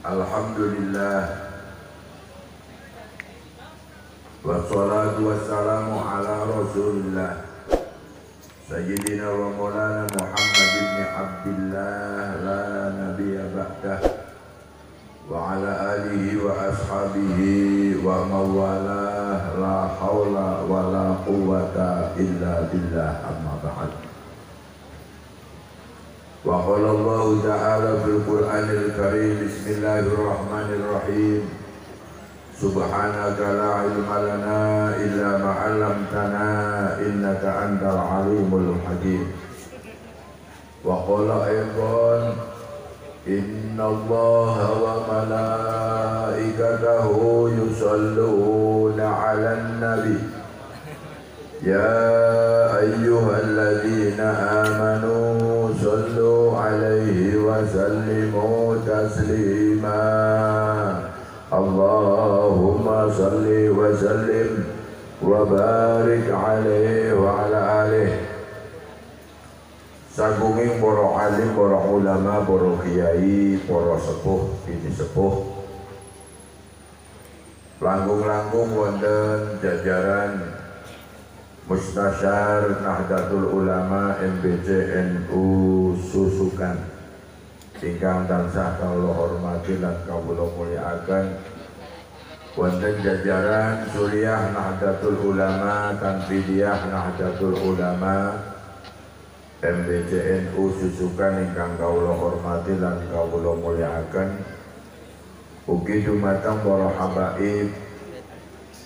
Alhamdulillah, wassalatu wassalamu ala rasulillah Sayyidina wa maulana Muhammad ibn Abdillah la nabiyya ba'dah wa ala alihi wa ashabihi wa mawalah la hawla wa la quwwata illa billah amma ba'd. Wa qala Allah ta'ala fil Qur'anil Karim bismillahirrahmanirrahim subhanaka la ilma lana illa ma 'allamtana innaka antal alimul hakim. Wa qala aydan inna Allaha wa malaikatahu yusalluna 'alan nabi ya ayyuhalladzina amanu sallu 'alaihi wa sallimu taslima. Allahumma salli wa sallim wa barik 'alaihi wa ala alihi. Sagunging para alim, para ulama, para kiai, para sepuh, bini sepuh, langkung-langkung wonten jajaran Mustasyar Nahdlatul Ulama MBC NU Susukan ingkang tansah kawula hormati lan kawula mulyakaken, wonten jajaran Suriah Nahdlatul Ulama, Tanfidiyah Nahdlatul Ulama MBC NU Susukan ingkang kawula hormati lan kawula mulyakaken, ugi dumateng para habaib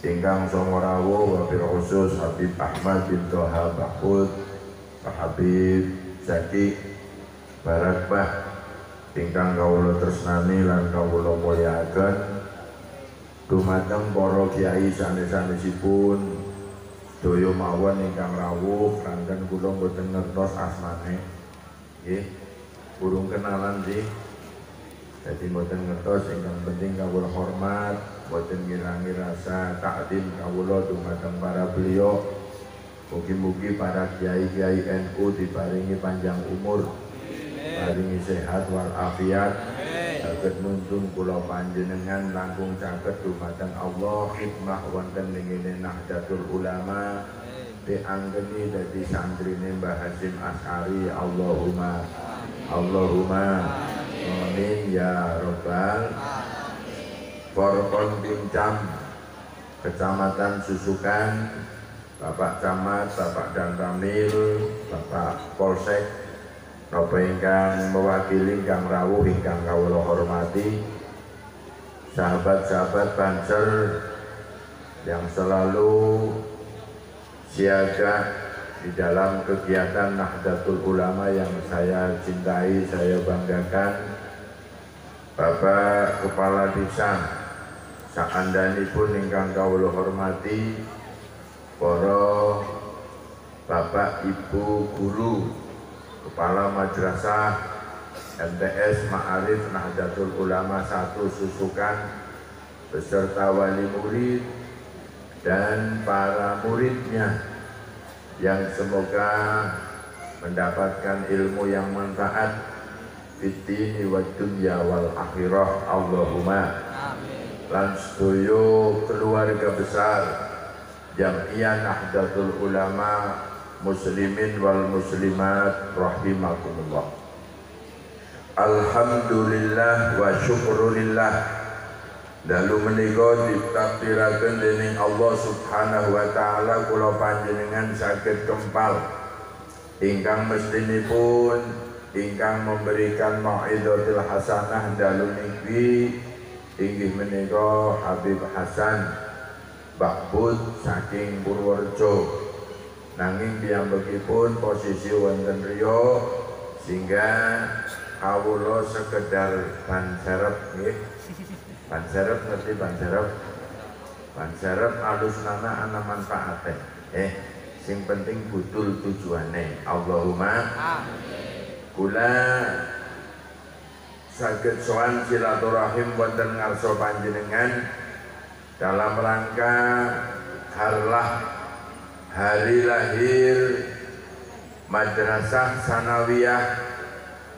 ingkang songo rawuh, wabil khusus Habib Ahmad bin Toha Bahud, Pak Habib Zaki Barakbah ingkang kawula tresnani lan kawula mulyakaken, dumateng para kiai sanes-sanesipun sedaya mawon ingkang rawuh, kangen kula mboten ngertos asmane nggih, burung kenalan sih, jadi mboten ngertos, ingkang penting kawula hormat, mboten ngirangi rasa takdim kawula dumateng para beliau. Mugi-mugi para kiai-kiai NU diparingi panjang umur, paringi sehat wal afiat, saged nuntun kula panjenengan langkung saged dumateng Allah khidmah wonten ing Nahdlatul Ulama, dianggeni dadi santrine Mbah Hasyim Asy'ari. Allahumma amin ya robbal. Forkon Bincam Kecamatan Susukan, Bapak Camat, Bapak Danramil, Bapak Polsek, napa ingkang mewakili ingkang rawuh ingkang kawula hormati, sahabat-sahabat Banser yang selalu siaga di dalam kegiatan Nahdlatul Ulama yang saya cintai, saya banggakan, Bapak Kepala Desa sakandanipun ingkang kawula hormati, para Bapak Ibu guru, Kepala Madrasah MTS Ma'arif Nahdlatul Ulama 1 Susukan, beserta wali murid dan para muridnya yang semoga mendapatkan ilmu yang manfaat fitini wa dunya wal akhirah. Allahumma lan sedaya keluarga besar Jam'iyah Nahdlatul Ulama muslimin wal muslimat rahimakumullah. Alhamdulillah wa syukrulillah, dalu menika ditakdiraken dening Allah Subhanahu wa taala kula panjenengan saged kempal ingkang mestinipun ingkang memberikan mau'izatul hasanah dalu niki inggih menika Habib Hasan Bakbud saking Purworejo, nanging piyambakipun posisi wonten riyo sehingga kawula sekedar ban serep nggih. Ban serep ngerti ban serep? Ban serep alus nama ana manfaate. Sing penting betul tujuane. Allahumma kula saged sowan silaturahim wonten ngarsa panjenengan dalam rangka harlah hari lahir Madrasah Sanawiyah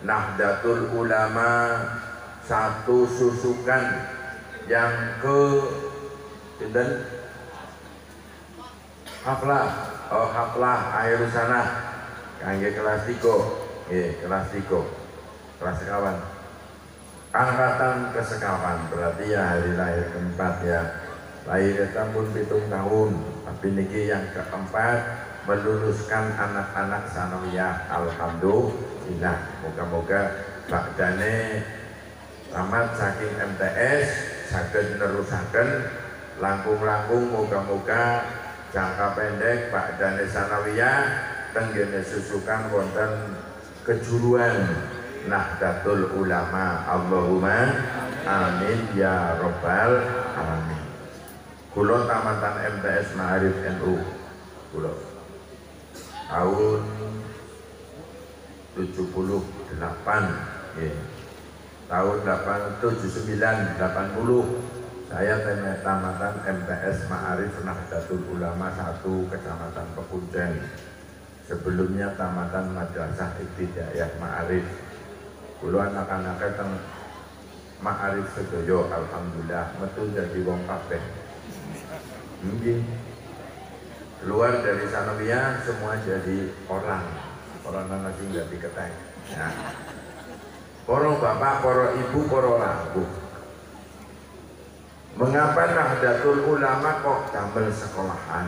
Nahdlatul Ulama satu susukan yang ke dan haflah akhir sana kangge kelas 3 kelas sekawan angkatan kesekawan, berarti ya hari lahir keempat ya. Lahir tahun 7 tahun, tapi niki yang keempat meluluskan anak-anak sanawiyah. Alhamdulillah, moga-moga bakdane tamat saking MTS saged nerusaken langkung-langkung, moga-moga jangka pendek bakdane sanawiyah tenggene susukan wonten kejuruan Nahdlatul Ulama. Allahumma amin ya rabbal alamin. Kula tamatan MTS Ma'arif NU kula tahun 78 ya. Tahun 79 80 saya tamatan MTS Ma'arif Nahdlatul Ulama 1 Kecamatan Pekuncen. Sebelumnya tamatan Madrasah Ibtidaiyah Ma'arif. Kula anak-anaknya teng Ma'arif sedoyo, alhamdulillah metu jadi wong kabeh. Mungkin keluar dari sanawiyah semua jadi orang nasi nggak diketek. Nah, para bapak, para ibu, para laku. Mengapa Nahdlatul Ulama kok damel sekolahan?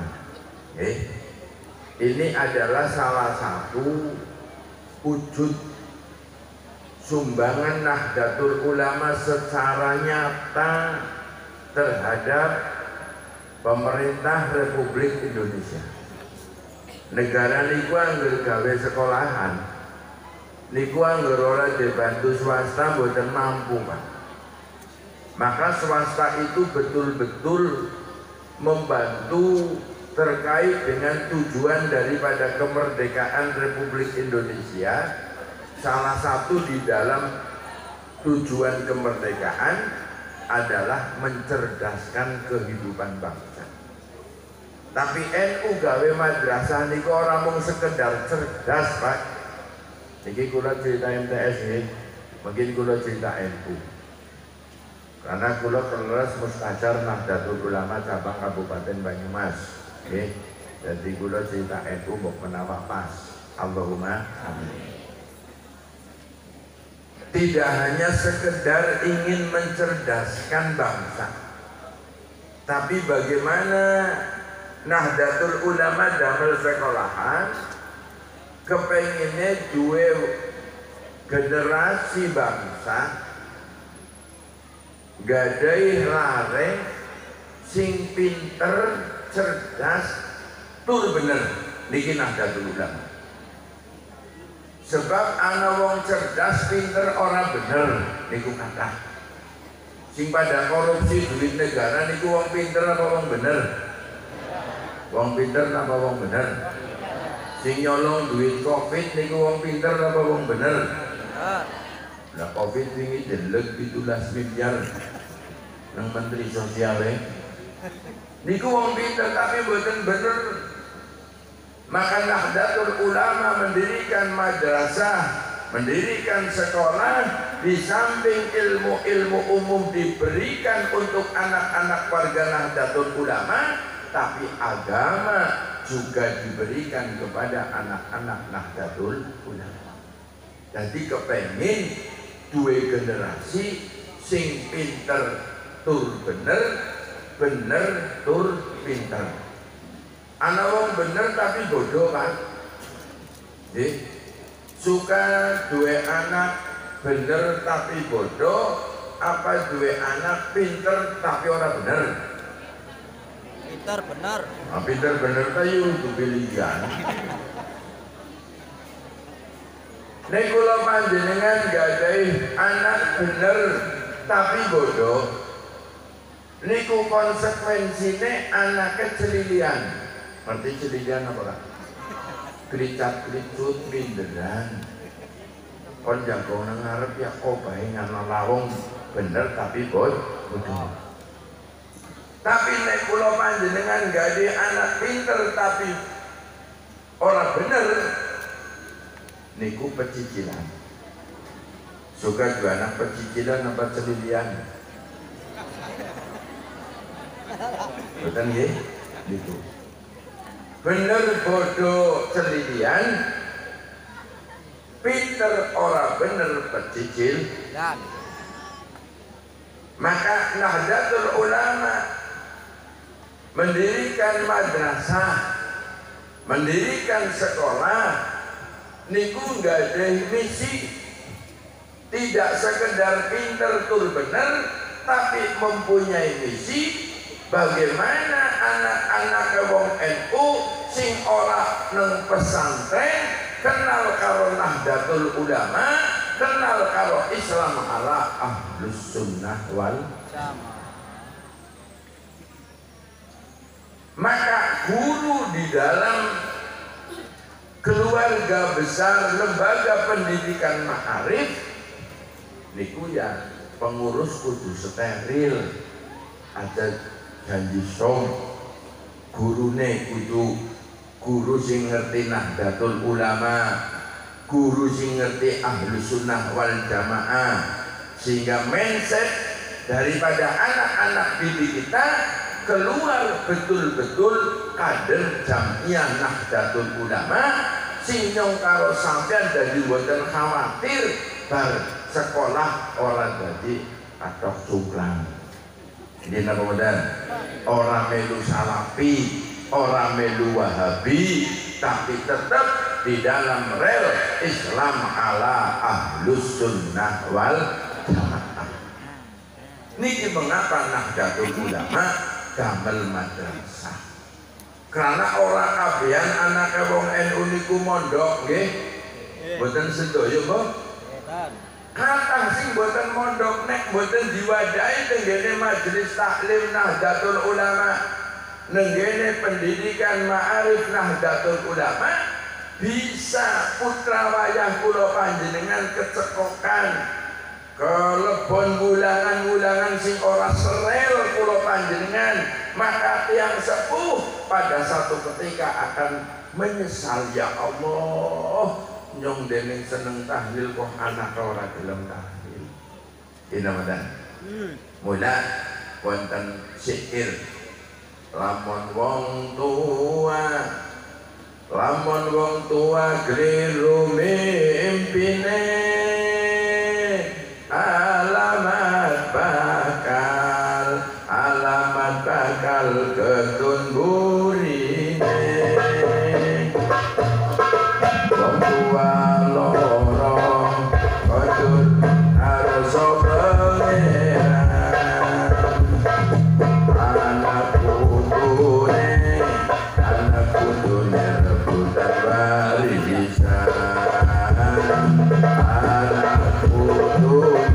Ini adalah salah satu wujud sumbangan Nahdlatul Ulama secara nyata terhadap pemerintah Republik Indonesia. Negara niku angger gawe sekolahan, niku angger ora dibantu swasta mboten mampu, Pak. Maka swasta itu betul-betul membantu terkait dengan tujuan daripada kemerdekaan Republik Indonesia. Salah satu di dalam tujuan kemerdekaan adalah mencerdaskan kehidupan bangsa. Tapi NU gawe madrasah niku ora mung sekedar cerdas, Pak. Iki kula cerita MTS nih, mungkin kula cerita NU. Karena kula kelas Mustasyar Nahdlatul Ulama cabang Kabupaten Banyumas. Jadi kula cerita NU mbok menawa pas. Allahumma amin. Tidak hanya sekedar ingin mencerdaskan bangsa, tapi bagaimana Nahdlatul Ulama damel sekolahan kepenginnya dua generasi bangsa gadai lareng sing pinter, cerdas, tur bener niki Nahdlatul Ulama. Sebab ana wong cerdas pinter ora bener niku kathah. Sing pada korupsi duit negara niku wong pinter apa wong bener? Wong pinter apa wong bener? Sing nyolong duit Covid niku wong pinter apa wong bener? Lah Covid wingi jelek 17 miliar nang Menteri Sosial niku wong pinter tapi mboten bener. Maka Nahdlatul Ulama mendirikan madrasah, mendirikan sekolah, di samping ilmu-ilmu umum diberikan untuk anak-anak warga Nahdlatul Ulama, tapi agama juga diberikan kepada anak-anak Nahdlatul Ulama. Jadi kepengin dua generasi sing pinter tur bener, bener tur pinter. Anak wong bener tapi bodoh, Pak. Suka dua anak bener tapi bodoh, apa dua anak pinter tapi orang bener? Pinter bener. Pinter bener kayu itu pilihan. Nek kula panjenengan gadai anak bener tapi bodoh, niku konsekuensine anaknya celilian. Ngerti celilian apa lah? Kelicat-kelicut pinderan. Kon jago nang ngarep ya obahe ngana lawong bener tapi bodoh. Tapi nek kula panjenengan gadhe anak pinter tapi ora bener, niku pecicilan. Suka dua anak pecicilan apa celilian? Betul nggih? Gitu. Bener bodoh celilian, pinter ora bener pecicil. Dan Maka Nahdlatul Ulama mendirikan madrasah, mendirikan sekolah, niku nggak ada misi. Tidak sekedar pinter tur bener, tapi mempunyai misi bagaimana anak-anak wong NU sing ora neng pesantren kenal karo Nahdlatul Ulama, kenal karo Islam ala Ahlus Sunnah wal sama. Maka guru di dalam keluarga besar lembaga pendidikan ma'arif niku ya pengurus kudu steril, ada janji som, gurune kudu guru sing ngerti Nahdlatul Ulama, guru sing ngerti Ahlus Sunnah wal Jamaah, sehingga mindset daripada anak-anak didik kita keluar betul-betul kader Jamiah Nahdlatul Ulama sing nyong karo sampean dadi mboten khawatir bar sekolah orang jadi atok cungklang. Ini nama modern. Orang melu salafi, orang melu wahabi, tapi tetap di dalam rel Islam ala Ahlus Sunnah wal Jamaah. Niki mengapa Nahdlatul Ulama damel madrasah? Karena orang kabehan anak wong NU niku mondok nggih. Mboten sedaya kok. Kata sing boten mondok nek boten diwadahi tenggene majelis taklim Nahdlatul Ulama, nenggene pendidikan ma'arif Nahdlatul Ulama, bisa putra wayah kula panjenengan kecekokan kelebon wulangan-wulangan sing ora serel kula panjenengan, maka tiang sepuh pada satu ketika akan menyesal, ya Allah nyong dening seneng tahlil kok anak ora gelem tahlil. Ini Ramadan. Mula wonten syair lamun wong tua kliru mimpine alamat bakal ketun burine. Wong tua lorong ketun harus pengeran, anak putune rebutan barisan, anak putune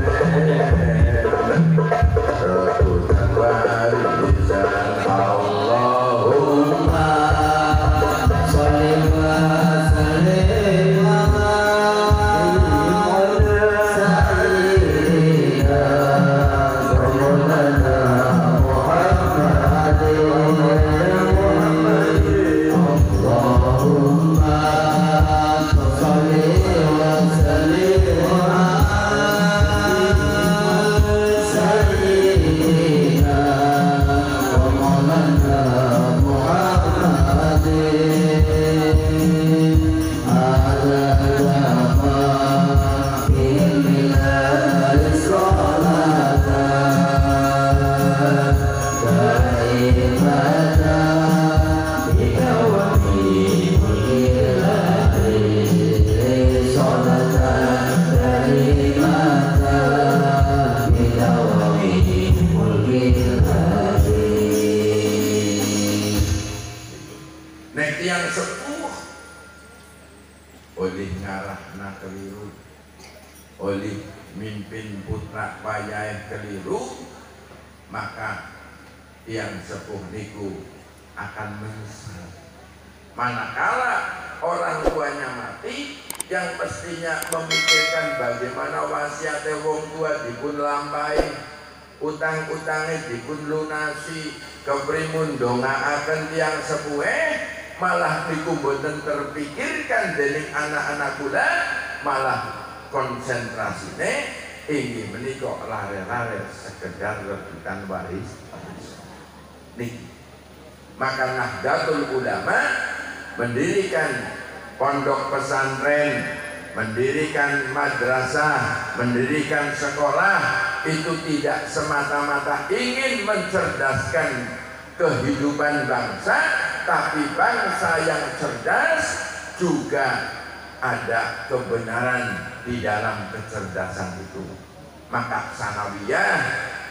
rebutan barisan. Allahumma sholli wa sallim ala sayyidina Maulana Muhammadin. Allahumma sholli wa sallim ala sayyidina Maulana Muhammadin. Ala jama'in minal sholatan daimatan bidawami mulkilari, sholatan daimatan bidawami mulkilari. Nek tiang sepuh oleh ngarahna keliru, oleh mimpin putra wayah keliru, maka tiang sepuh niku akan menyesal. Manakala orang tuanya mati, yang mestinya memikirkan bagaimana wasiatnya wong tua dipun lampahi, utang-utangnya dipun lunasi, keprimun dongaaken tiang sepuhe, malah niku boten terpikirkan dening anak-anak kula, malah konsentrasine inggih menika lare-lare sekedar rebutan waris. Niki. Maka Nahdlatul Ulama mendirikan pondok pesantren, mendirikan madrasah, mendirikan sekolah itu tidak semata-mata ingin mencerdaskan kehidupan bangsa, tapi bangsa yang cerdas juga ada kebenaran di dalam kecerdasan itu. Maka sanawiyah,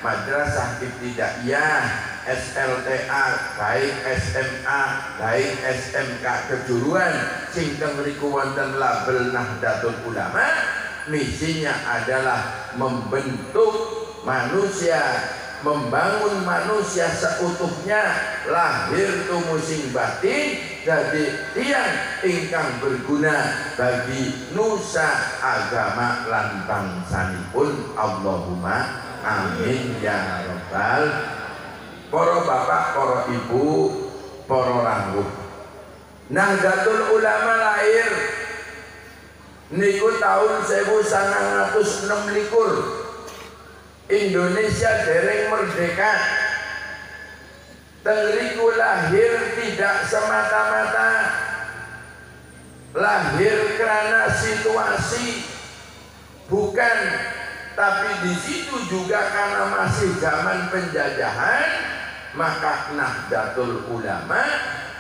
madrasah ibtidaiyah, SLTA, baik SMA, baik SMK kejuruan sing teng mriku wonten label Nahdlatul Ulama, misinya adalah membentuk manusia, membangun manusia seutuhnya lahir tumusing batin jadi tiang ingkang berguna bagi nusa agama lan bangsanipun. Allahumma amin ya rabbal. Para bapak, para ibu, para ranggup, Nahdlatul Ulama lahir niku tahun 1926. Indonesia dereng merdeka. Tengriku lahir tidak semata-mata lahir karena situasi, bukan, tapi di situ juga karena masih zaman penjajahan. Maka Nahdlatul Ulama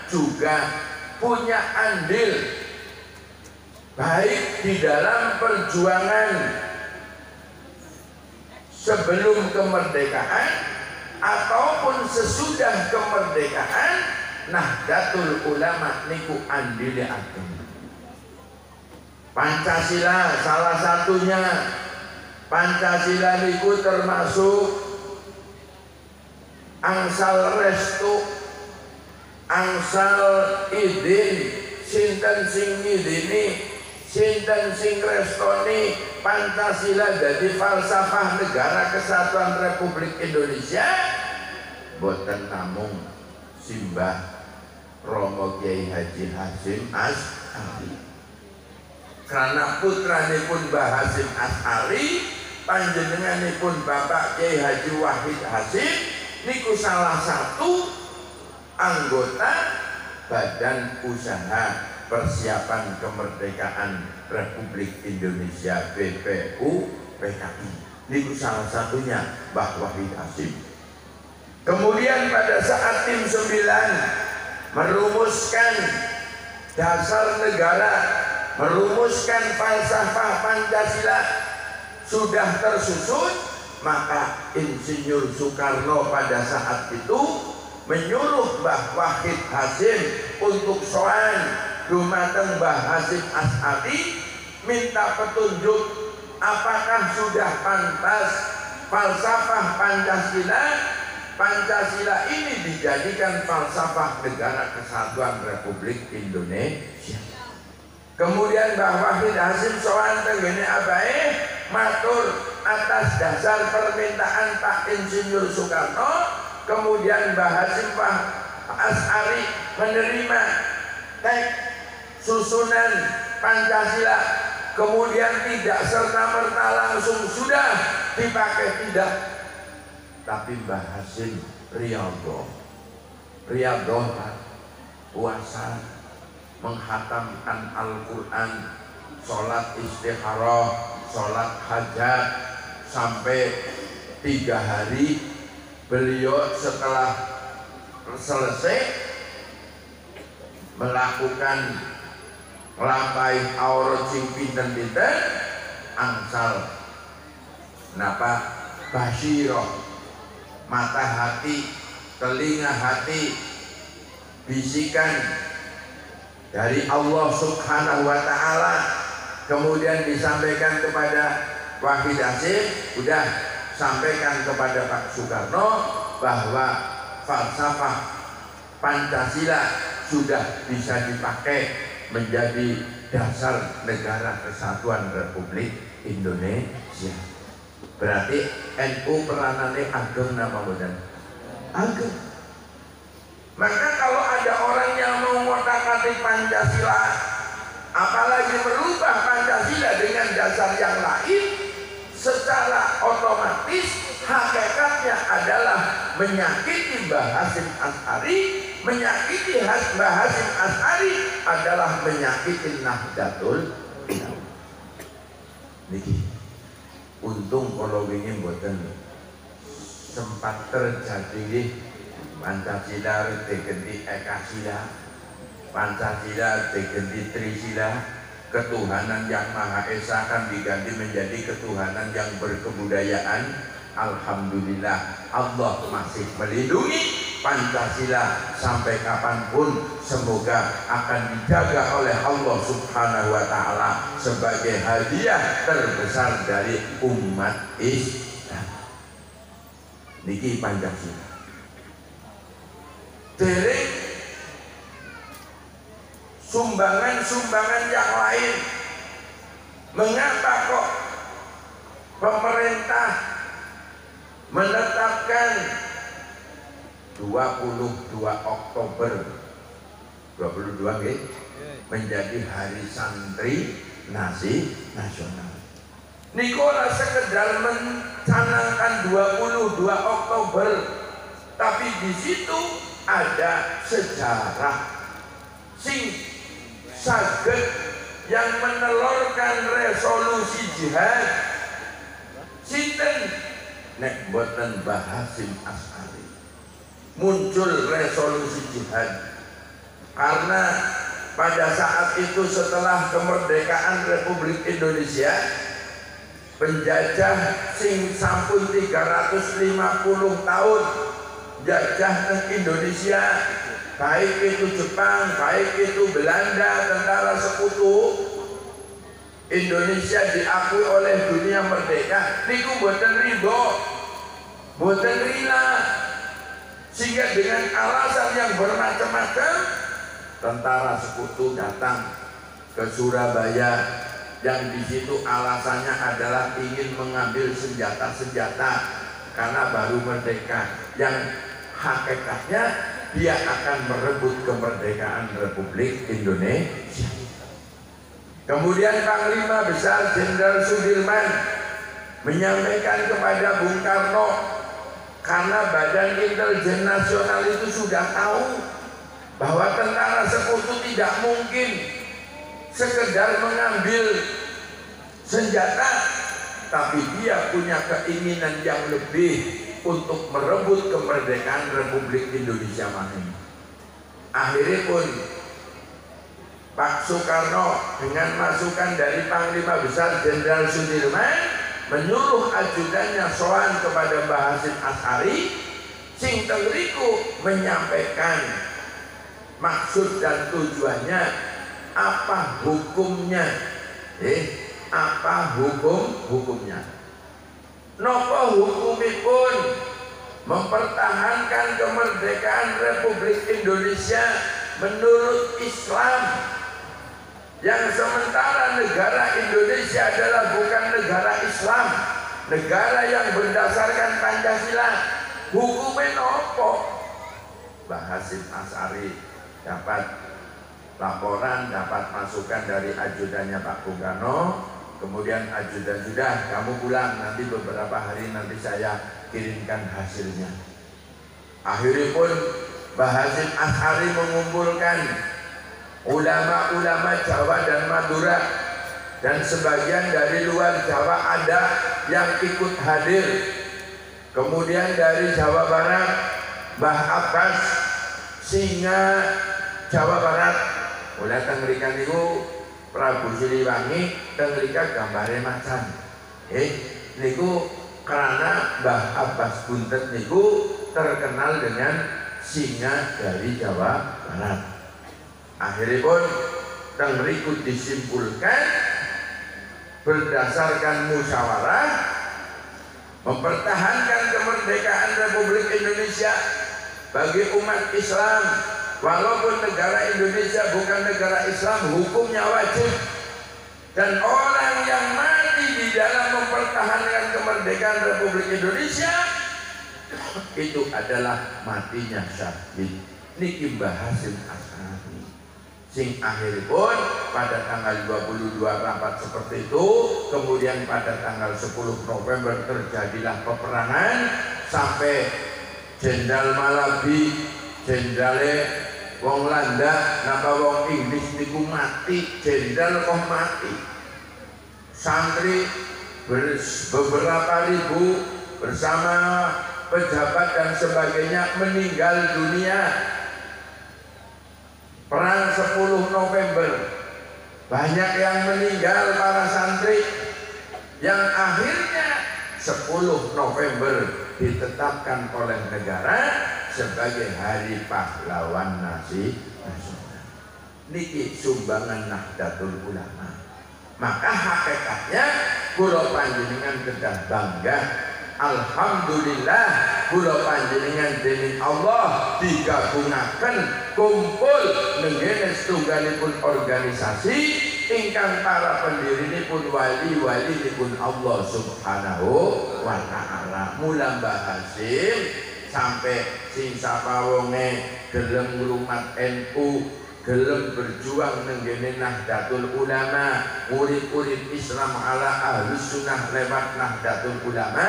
juga punya andil baik di dalam perjuangan sebelum kemerdekaan ataupun sesudah kemerdekaan. Nahdlatul Ulama niku andile ageng. Pancasila salah satunya. Pancasila niku termasuk angsal restu, angsal idin, sinten sing ngidini, sinten sing restoni Pancasila dadi falsafah negara kesatuan Republik Indonesia. Boten namung simbah Romo Kiai Haji Hasyim Asy'ari. Karena putranipun Mbah Hasyim Asy'ari, panjenenganipun Bapak Kiai Haji Wahid Hasyim niku salah satu anggota Badan Usaha Persiapan Kemerdekaan Republik Indonesia BPUPKI. Niku salah satunya Mbah Wahid Hasyim. Kemudian pada saat tim 9 merumuskan dasar negara, merumuskan falsafah Pancasila sudah tersusun, maka Insinyur Soekarno pada saat itu menyuruh Mbah Wahid Hasyim untuk sowan dumateng Mbah Hasyim Asy'ari minta petunjuk apakah sudah pantas falsafah Pancasila ini dijadikan falsafah negara kesatuan Republik Indonesia. Kemudian Mbah Wahid Hasyim sowan tengene abahe matur atas dasar permintaan Pak Insinyur Soekarno. Kemudian Mbah Hasyim Asy'ari menerima teks susunan Pancasila, kemudian tidak serta-merta langsung sudah dipakai, tidak, tapi Mbah Hasyim riyadhah puasa, menghatamkan Al-Quran, sholat istikharah, sholat hajat sampai 3 hari. Beliau setelah selesai melakukan nglampahi aurat sing pinten-pinten angsal napa basyirah, mata hati, telinga hati, bisikan dari Allah Subhanahu wa Ta'ala, kemudian disampaikan kepada Wahid Hasyim, sudah sampaikan kepada Pak Soekarno bahwa falsafah Pancasila sudah bisa dipakai menjadi dasar negara kesatuan Republik Indonesia. Berarti NU peranannya ageng nama boten? Ageng. Maka kalau ada orang yang mau ngotak-atik Pancasila, apalagi merubah Pancasila dengan dasar yang lain, secara otomatis hakikatnya adalah menyakiti Mbah Hasyim Asy'ari. Menyakiti Mbah Hasyim Asy'ari adalah menyakiti Nahdlatul Ulama. Niki untung kalau ingin mboten sempat terjadi Pancasila diganti Ekasila, Pancasila diganti Trisila, ketuhanan yang Maha Esa kan diganti menjadi ketuhanan yang berkebudayaan. Alhamdulillah Allah masih melindungi Pancasila sampai kapanpun, semoga akan dijaga oleh Allah Subhanahu wa Ta'ala sebagai hadiah terbesar dari umat Islam. Niki Pancasila. Dereng sumbangan-sumbangan yang lain. Mengapa kok pemerintah menetapkan 22 Oktober 22 menjadi hari santri nasional? Niku ora sekedar mencanangkan 22 Oktober, tapi di situ ada sejarah sing saged yang menelurkan resolusi jihad. Sinten nek boten Mbah Hasyim Asy'ari muncul resolusi jihad, karena pada saat itu setelah kemerdekaan Republik Indonesia, penjajah sing sampun 350 tahun jajah ke Indonesia, baik itu Jepang, baik itu Belanda, tentara sekutu, Indonesia diakui oleh dunia merdeka, niku boten ridho, boten rila, sehingga dengan alasan yang bermacam-macam tentara sekutu datang ke Surabaya, yang di situ alasannya adalah ingin mengambil senjata-senjata karena baru merdeka, yang hakikatnya dia akan merebut kemerdekaan Republik Indonesia. Kemudian Panglima Besar Jenderal Sudirman menyampaikan kepada Bung Karno, karena Badan Intelijen Nasional itu sudah tahu bahwa tentara sekutu tidak mungkin sekedar mengambil senjata, tapi dia punya keinginan yang lebih untuk merebut kemerdekaan Republik Indonesia ini. Akhirnya pun Pak Soekarno dengan masukan dari Panglima Besar Jenderal Sudirman menyuruh ajudannya sowan kepada Mbah Hasyim Asy'ari, sing tengriku menyampaikan maksud dan tujuannya, apa hukumnya, apa hukumnya. Napa hukumipun mempertahankan kemerdekaan Republik Indonesia menurut Islam, yang sementara negara Indonesia adalah bukan negara Islam, negara yang berdasarkan Pancasila. Hukumnya nopo? Mbah Hasyim Asy'ari dapat laporan, dapat masukan dari ajudannya Pak Bung Karno. Kemudian ajudan, sudah kamu pulang, nanti beberapa hari nanti saya kirimkan hasilnya. Akhirnya pun Mbah Hasyim Asy'ari mengumpulkan ulama-ulama Jawa dan Madura, dan sebagian dari luar Jawa ada yang ikut hadir. Kemudian dari Jawa Barat Mbah Abbas Singa Jawa Barat, oleh tengrikan itu Prabu Siliwangi, tengrika gambare macan. Niku karena Mbah Abbas Buntet niku terkenal dengan singa dari Jawa Barat. Akhirnya pun tengriku disimpulkan berdasarkan musyawarah mempertahankan kemerdekaan Republik Indonesia bagi umat Islam. Walaupun negara Indonesia bukan negara Islam, hukumnya wajib, dan orang yang mati di dalam mempertahankan kemerdekaan Republik Indonesia itu adalah matinya syahid. Niki Mbah Hasyim Asy'ari Sing akhiripun pada tanggal 22 rapat seperti itu, kemudian pada tanggal 10 November terjadilah peperangan sampai Jenderal Malabi, jenderale wong Landa napa wong Inggris niku mati, jenderal kok mati. Santri beberapa ribu bersama pejabat dan sebagainya meninggal dunia. Perang 10 November banyak yang meninggal para santri, yang akhirnya 10 November ditetapkan oleh negara sebagai Hari Pahlawan Nasional. Niki sumbangan Nahdlatul Ulama. Maka hakikatnya kula panjenengan kedah bangga, alhamdulillah kula panjenengan dening Allah digabungaken kumpul nenggene setunggalipun organisasi ingkang para pendirinipun wali-walinipun Allah Subhanahu wa taala. Mula Mbah Hasim sampai sing sapa wonge gelem ngrumat NU, gelem berjuang nenggene Nahdlatul Ulama, urip-urip Islam ala Ahlus Sunnah lewat Nahdlatul Ulama,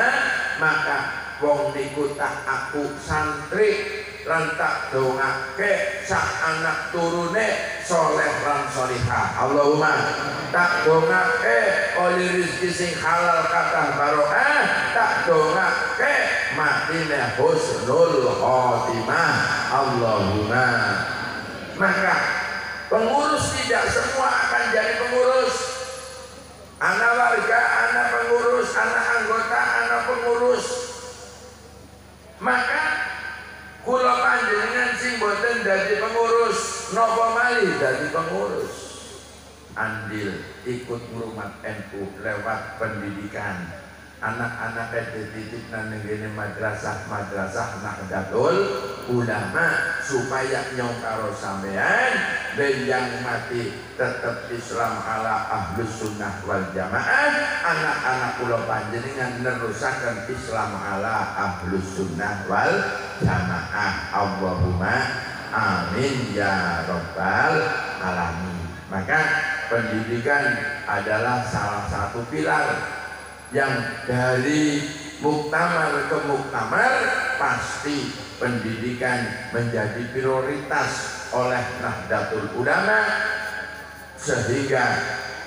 maka wong niku tak aku santri lan tak dongake sak anak turune soleh lan solihah. Allahumma tak dongake oleh rezeki sing halal kathah barokah, tak dongake matine husnul khotimah. Allahumma. Maka pengurus tidak semua akan jadi pengurus. Anak warga, anak pengurus, anak anggota, anak pengurus. Maka kula panjenengan sing boten dadi pengurus, napa malih dadi pengurus. Andil ikut ngrumat NU lewat pendidikan. Anak-anak dititip nang ngene madrasah Nahdlatul Ulama supaya nyong karo sampean ben yang mati tetap Islam ala Ahlus Sunnah wal Jamaah. Anak-anak kula panjenengan nerusaken Islam ala Ahlus Sunnah wal Jamaah. Allahumma amin ya rabbal alamin. Maka pendidikan adalah salah satu pilar yang dari muktamar ke muktamar pasti pendidikan menjadi prioritas oleh Nahdlatul Ulama, sehingga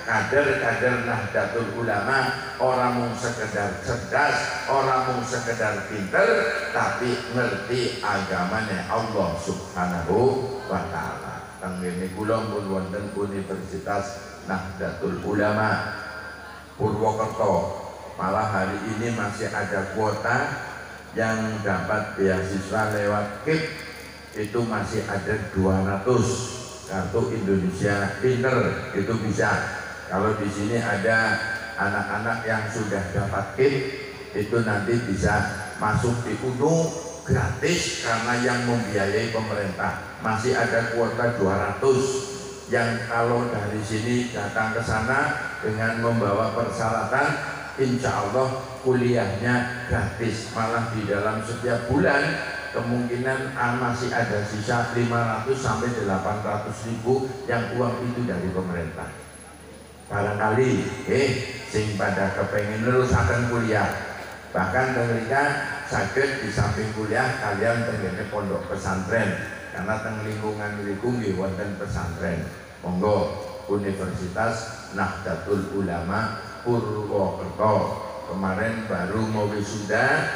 kader-kader Nahdlatul Ulama orang mung sekedar cerdas, orang mung sekedar pinter, tapi ngerti agamanya Allah Subhanahu wa taala. Tenggene kula pun wonten Universitas Nahdlatul Ulama Purwokerto. Malah hari ini masih ada kuota yang dapat beasiswa lewat KIP, itu masih ada 200 kartu Indonesia Pinter, itu bisa. Kalau di sini ada anak-anak yang sudah dapat KIP, itu nanti bisa masuk di UNU gratis karena yang membiayai pemerintah. Masih ada kuota 200 yang kalau dari sini datang ke sana dengan membawa persyaratan, insya Allah kuliahnya gratis. Malah di dalam setiap bulan kemungkinan masih ada sisa 500 sampai 800 ribu yang uang itu dari pemerintah. Barangkali sing pada kepengen nerusaken kuliah, bahkan mereka saged di samping kuliah kalian tenggene pondok pesantren, karena teng lingkungan nggih wonten pesantren. Monggo Universitas Nahdlatul Ulama Purwokerto kemarin baru mau wisuda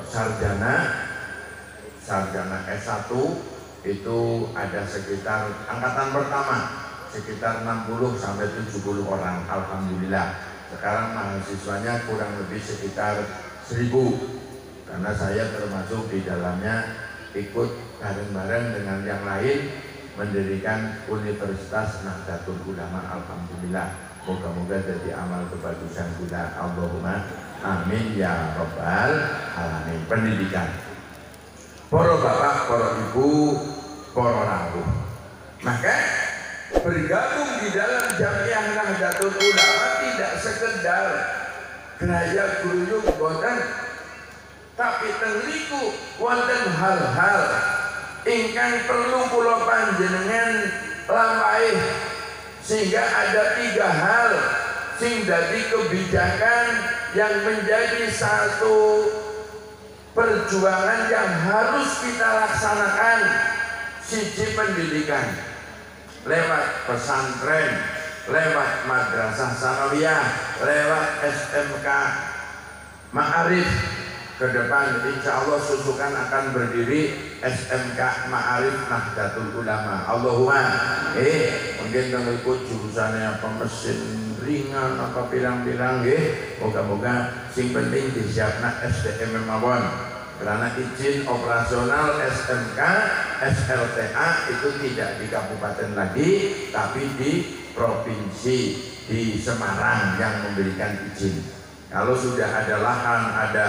sarjana S1 itu ada sekitar angkatan pertama sekitar 60 sampai 70 orang. Alhamdulillah sekarang mahasiswanya kurang lebih sekitar 1000, karena saya termasuk di dalamnya, ikut bareng-bareng dengan yang lain mendirikan Universitas Nahdlatul Ulama. Alhamdulillah, moga-moga jadi amal kebagusan kita. Allahumma amin ya rabbal alamin. Pendidikan, para bapak, para ibu, para rawuh, maka bergabung di dalam Jamiah Nahdlatul Ulama tidak sekedar geraya guyub boten, tapi tengliku wonten hal-hal ingkang perlu kula panjenengan lampahi, sehingga ada 3 hal sing dadi kebijakan yang menjadi satu perjuangan yang harus kita laksanakan. Siji, pendidikan lewat pesantren, lewat madrasah sanawiyah, lewat SMK Ma'arif. Ke depan insya Allah susukan akan berdiri SMK Ma'arif Nahdlatul Ulama. Allahumma mungkin mengikut jurusannya apa, mesin ringan apa pirang-pirang moga-moga sing penting disiapkan SDM mawon. Karena izin operasional SMK SLTA itu tidak di kabupaten lagi, tapi di provinsi, di Semarang yang memberikan izin. Kalau sudah ada lahan, ada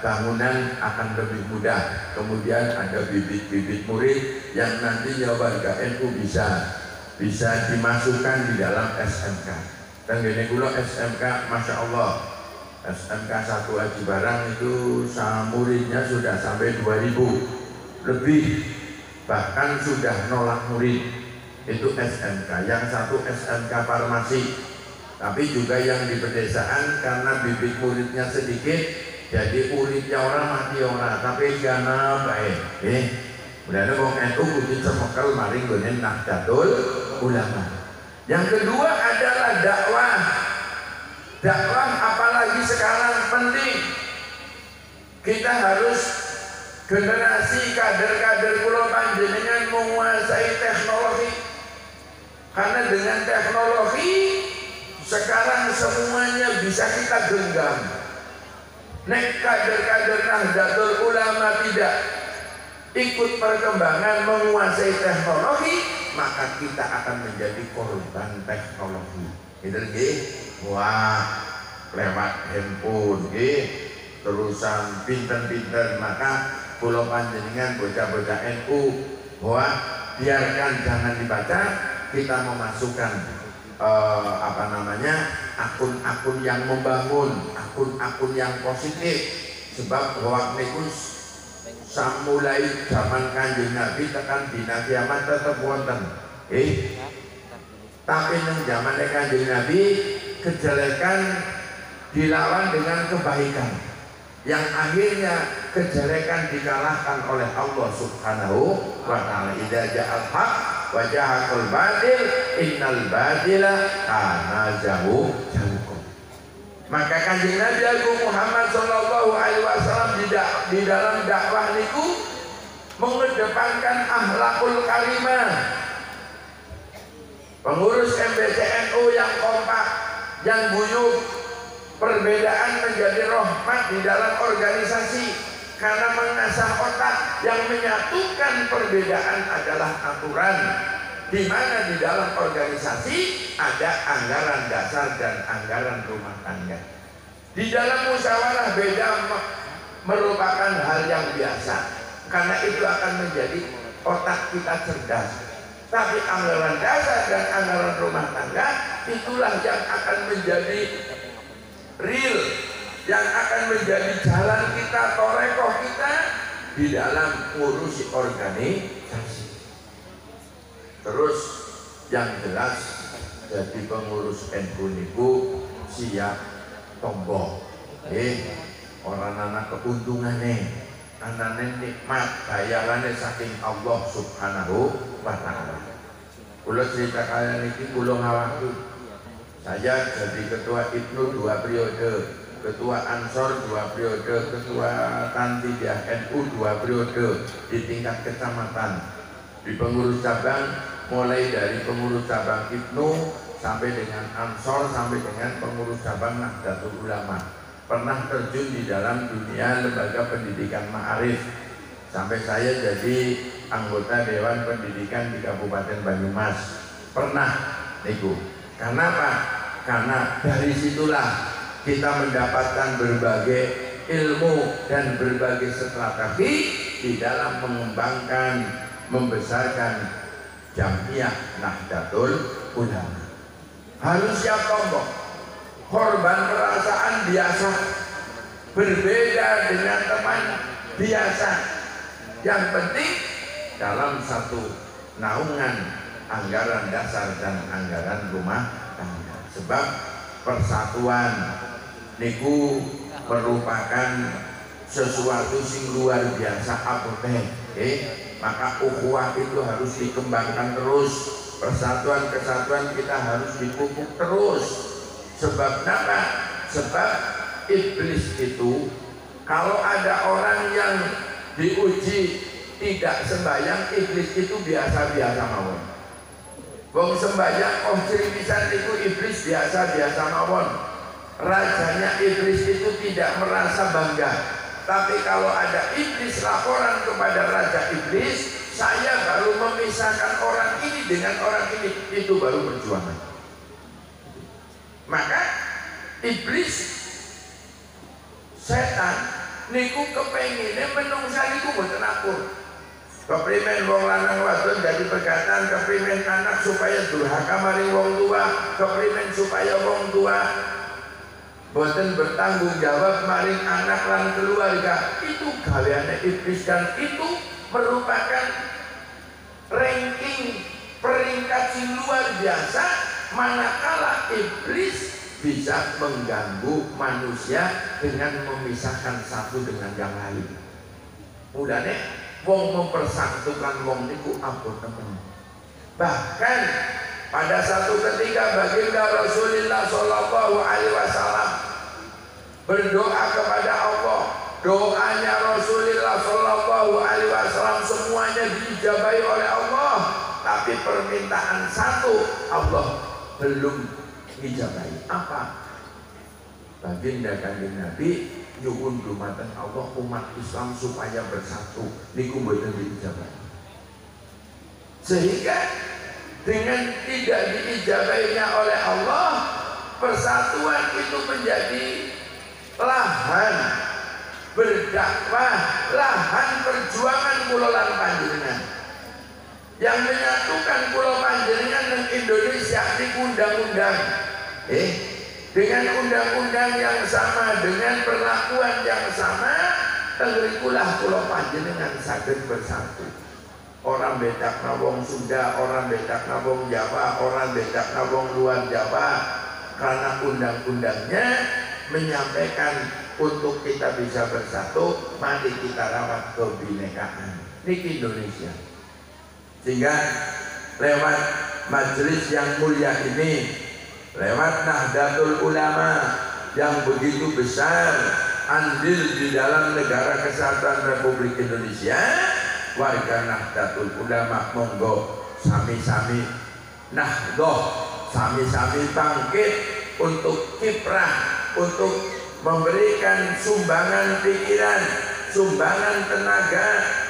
bangunan akan lebih mudah. Kemudian ada bibit-bibit murid yang nantinya warga NU bisa dimasukkan di dalam SMK. Dan gini kula SMK, Masya Allah, SMK 1 Haji Barang itu muridnya sudah sampai 2000 lebih, bahkan sudah nolak murid. Itu SMK. Yang satu SMK Farmasi. Tapi juga yang di pedesaan karena bibit muridnya sedikit, jadi muridnya orang mati orang, tapi gana baik. Udah ada wong NU kudu cemekel maring gone Nahdlatul Ulama. Yang kedua adalah dakwah. Dakwah apalagi sekarang penting. Kita harus generasi kader-kader kula panjenengan menguasai teknologi. Karena dengan teknologi sekarang semuanya bisa kita genggam. Nek kader-kader Nahdlatul Ulama tidak ikut perkembangan menguasai teknologi, maka kita akan menjadi korban teknologi. Gitu nggih. Wah, lewat handphone nggih, terusan pinter-pinter, maka kula panjenengan bocah-bocah NU, wah, biarkan jangan dibaca, kita memasukkan akun-akun yang membangun, akun-akun yang positif. Sebab hoak niku samulai zaman Kanjeng Nabi tekan dina kiamat tetep wonten. Tapi nang zaman Kanjeng Nabi kejelekan dilawan dengan kebaikan, yang akhirnya kejelekan dikalahkan oleh Allah Subhanahu wa ta'ala. Idza ja'al haq wa jahaqal batil innal batila kana zahuqan. Maka Kanjeng Nabi Agung Muhammad sallallahu alaihi wasallam di dalam dakwah niku mengedepankan akhlakul karimah. Pengurus MBCNU yang kompak, yang guyup, perbedaan menjadi rahmat di dalam organisasi. Karena mengasah otak, yang menyatukan perbedaan adalah aturan, di mana di dalam organisasi ada anggaran dasar dan anggaran rumah tangga. Di dalam musyawarah beda merupakan hal yang biasa, karena itu akan menjadi otak kita cerdas. Tapi anggaran dasar dan anggaran rumah tangga itulah yang akan menjadi real, yang akan menjadi jalan kita, torekoh kita di dalam ngurusi organisasi. Terus yang jelas jadi pengurus NU niku siap tombol. Orang anak keuntungan anane nikmat bayarannya saking Allah Subhanahu wa ta'ala. Kula cerita kalian ini kula ngawaki. Saya jadi ketua IPNU 2 periode, ketua Ansor 2 periode, ketua Tantidiah NU 2 periode di tingkat kecamatan. Di pengurus cabang, mulai dari pengurus cabang IPNU sampai dengan Ansor, sampai dengan pengurus cabang Nahdlatul Ulama. Pernah terjun di dalam dunia lembaga pendidikan Ma'arif, sampai saya jadi anggota Dewan Pendidikan di Kabupaten Banyumas. Pernah niku. Kenapa? Karena dari situlah kita mendapatkan berbagai ilmu dan berbagai strategi di dalam mengembangkan, membesarkan Jamiah Nahdlatul Ulama. Harus siap tombol. Korban perasaan biasa, berbeda dengan teman biasa. Yang penting dalam satu naungan anggaran dasar dan anggaran rumah tangga. Sebab persatuan niku merupakan sesuatu sing luar biasa apoteh. Maka ukhuwah itu harus dikembangkan terus. Persatuan kesatuan kita harus dipupuk terus. Sebab apa? Sebab iblis itu, kalau ada orang yang diuji tidak sembahyang, iblis itu biasa-biasa mawon. Wong sembahyang ciri-pisan itu iblis biasa-biasa mawon. Rajanya iblis itu tidak merasa bangga. Tapi kalau ada iblis laporan kepada raja iblis, saya baru memisahkan orang ini dengan orang ini, itu baru perjuangan. Maka iblis, setan niku kepengine menungsa niku mboten akur. Keprimen wong lanang wadon jadi perkataan, keprimen anak supaya durhaka maring wong tua, keprimen supaya wong tua boten bertanggung jawab maring anak lan keluarga. Itu gaweane iblis dan itu merupakan ranking peringkat yang luar biasa manakala iblis bisa mengganggu manusia dengan memisahkan satu dengan yang lain. Mulane wong mempersatukan wong niku ampun temen. Bahkan pada satu ketika baginda Rasulullah Shallallahu Alaihi Wasallam berdoa kepada Allah, doanya Rasulullah Shallallahu Alaihi Wasallam semuanya diijabahi oleh Allah, tapi permintaan satu Allah belum ijabahi. Apa? Baginda Kanjeng Nabi nyuwun dumateng Allah umat Islam supaya bersatu, niku mboten diijabahi. Sehingga dengan tidak diijabahinya oleh Allah, persatuan itu menjadi lahan berdakwah, lahan perjuangan kula lan panjenengan. Yang menyatukan kula panjenengan dengan Indonesia di undang-undang. Dengan undang-undang yang sama, dengan perlakuan yang sama, tengrikulah kula panjenengan saged bersatu. Orang bedak wong Sunda, orang bedak wong Jawa, orang bedak wong luar Jawa, karena undang-undangnya menyampaikan untuk kita bisa bersatu, mari kita rawat kebinekaan. Ini Indonesia. Sehingga lewat majelis yang mulia ini, lewat Nahdlatul Ulama yang begitu besar andil di dalam negara kesatuan Republik Indonesia, warga Nahdlatul Ulama monggo sami-sami nahdoh, sami-sami bangkit untuk kiprah, untuk memberikan sumbangan pikiran, sumbangan tenaga,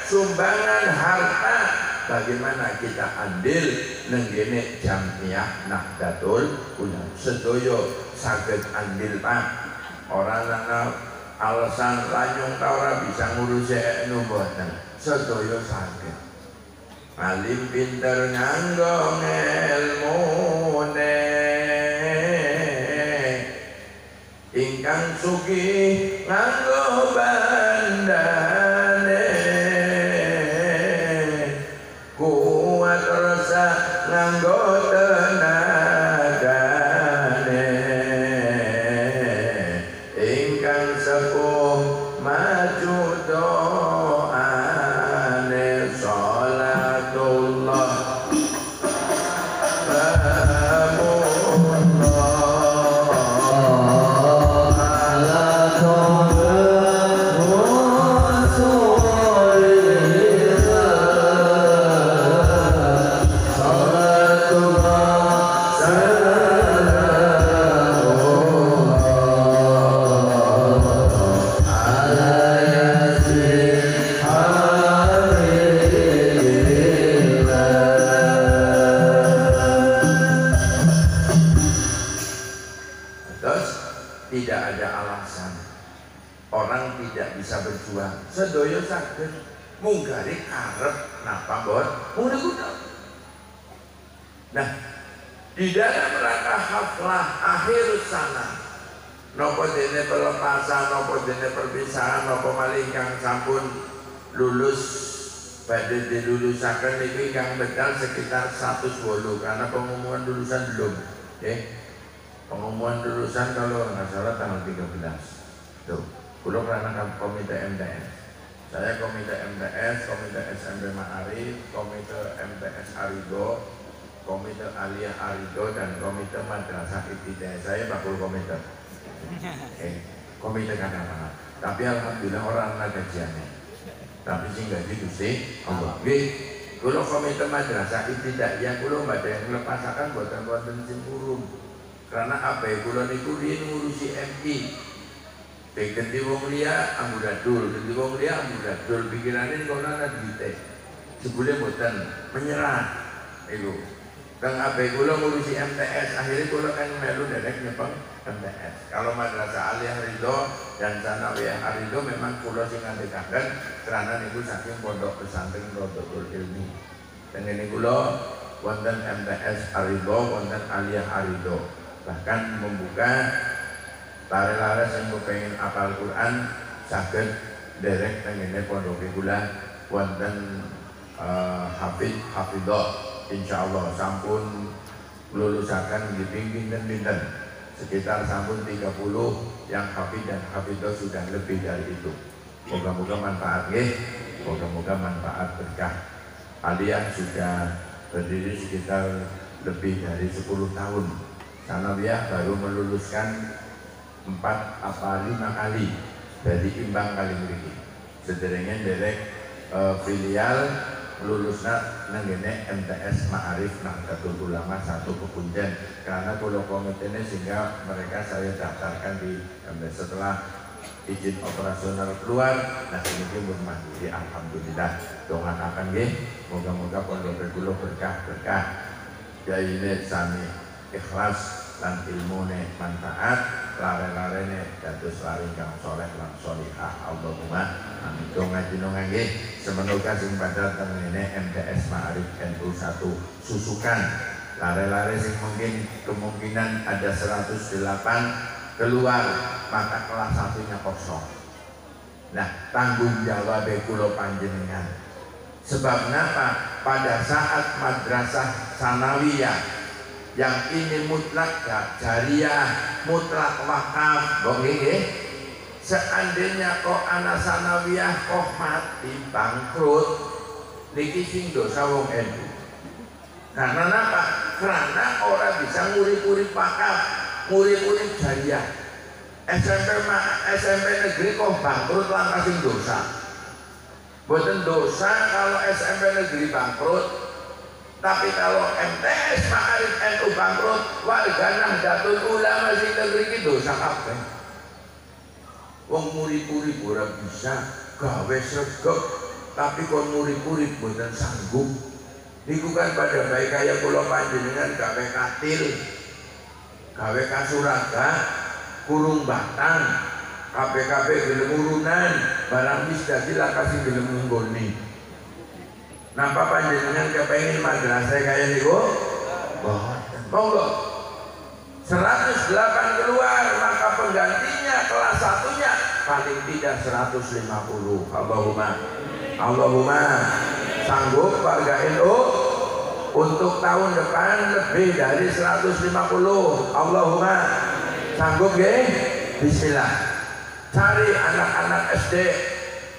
sumbangan harta. Bagaimana kita andil nenggene Jamiah Nahdlatul Ulama. Sedoyo saged andil Pak. Orang nana alasan lanyung ta ora bisa ngurusi mboten. Sedoyo saged. Alim pinter nganggo ilmune, ingkang sugih nganggo bandane, kuat rasa nganggo tenagane, ingkang sepuh maju doane, sholatullah sedoyo saged munggari karep napa mbon mudah-mudah. Nah, di dalam rangka haflah akhir sana, nopo dene pelepasan, nopo dene perpisahan, nopo malih kang sampun lulus badhe dilulusaken niku ingkang medal sekitar 108 karena pengumuman lulusan belum. Pengumuman lulusan kalau nggak salah tanggal 13. Tuh, kula kerana komite MTS. Saya komite MTS, komite SMP Ma'arif, komite MTS Arido, komite Aliyah Arido, dan komite Madrasah Ibtidaiyah. Saya bakul komite. Komite kadang-kadang. Tapi alhamdulillah orang ana gajiannya. Tapi sing gaji Gusti Allah. Nggih, kula komite Madrasah Ibtidaiyah kula badhe nglepasaken boten wonten sing urung. Karena apa kula niku riyen ngurusi MI. Ganti wong liya amburadul, ganti wong liya amburadul, pikirane kono ana duwite. Jebule mboten menyerah. Iku. Kang ape kula ngurusi MTS, akhirnya kula kan melu derek nyepeng MTS. Kalau Madrasah Aliyah Ridho dan Sanawiyah Arido memang kula sing ngandhekaken karena niku saking pondok pesantren Rodotul Ilmi. Dan ini kula wonten MTS Arido, wonten Aliyah Arido. Bahkan membuka lare-lare sing kepengin apal Quran saged derek tengene pondok kula wonten hafidhah insyaallah sampun lulusaken nggih pinten sekitar sampun 30 yang hafid dan hafidhah sudah lebih dari itu. Moga-moga manfaat nggih, moga-moga manfaat berkah. Aliyah sudah berdiri sekitar lebih dari 10 tahun. Sanawiyah baru meluluskan 4 apa 5 kali dari imbang kali mriki. Sederenge derek filial lulusna nenggene MTS Ma'arif Nahdlatul Ulama 1 Kepunjen karena kula komitene sehingga mereka saya daftarkan di MTS setelah izin operasional keluar. Nah ini pun mandiri alhamdulillah. Dongaaken nggih moga-moga pondok kula berkah-berkah. Yaine sami ikhlas lan ilmune manfaat, lare-larene dados lare kang saleh lan salihah. Allahumma amin. Donga jenengan nggih semenika sing padha tengene MTS Ma'arif NU 1 susukan lare-lare sing mungkin kemungkinan ada 108 keluar maka kelas satunya kosong. Nah, tanggung jawab kula panjenengan. Sebab napa? Pada saat madrasah sanawiyah yang ini mutlak jariyah, mutlak wakaf, nggih. Seandainya kok anak sanawiyah kok mati bangkrut, niki sing dosa wong NU. Karena apa? Karena orang bisa ngurip-urip wakaf, ngurip-urip jariyah. SMP negeri kok bangkrut langkah sing dosa. Boten dosa kalau SMP negeri bangkrut. Tapi kalau MTS Ma'arif NU bangkrut, warga Nahdlatul Ulama sing negeri iki dosa kabeh. Wong murid-murid ora bisa gawe sregep, tapi kon murid-murid boten sanggup. Niku kan pada baik kaya kula panjenengan gawe katil, gawe kasuraga, kurung batang, kabeh-kabeh gelem urunan, barang wis dadi lakasi gelem nggoni. Napa panjenengan kepengin madrasah kaya niku? Boten. Monggo. 108 keluar, maka penggantinya kelas satunya paling tidak 150. Allahumma sanggup warga NU untuk tahun depan lebih dari 150. Allahumma sanggup nggih? Bismillah. Cari anak-anak SD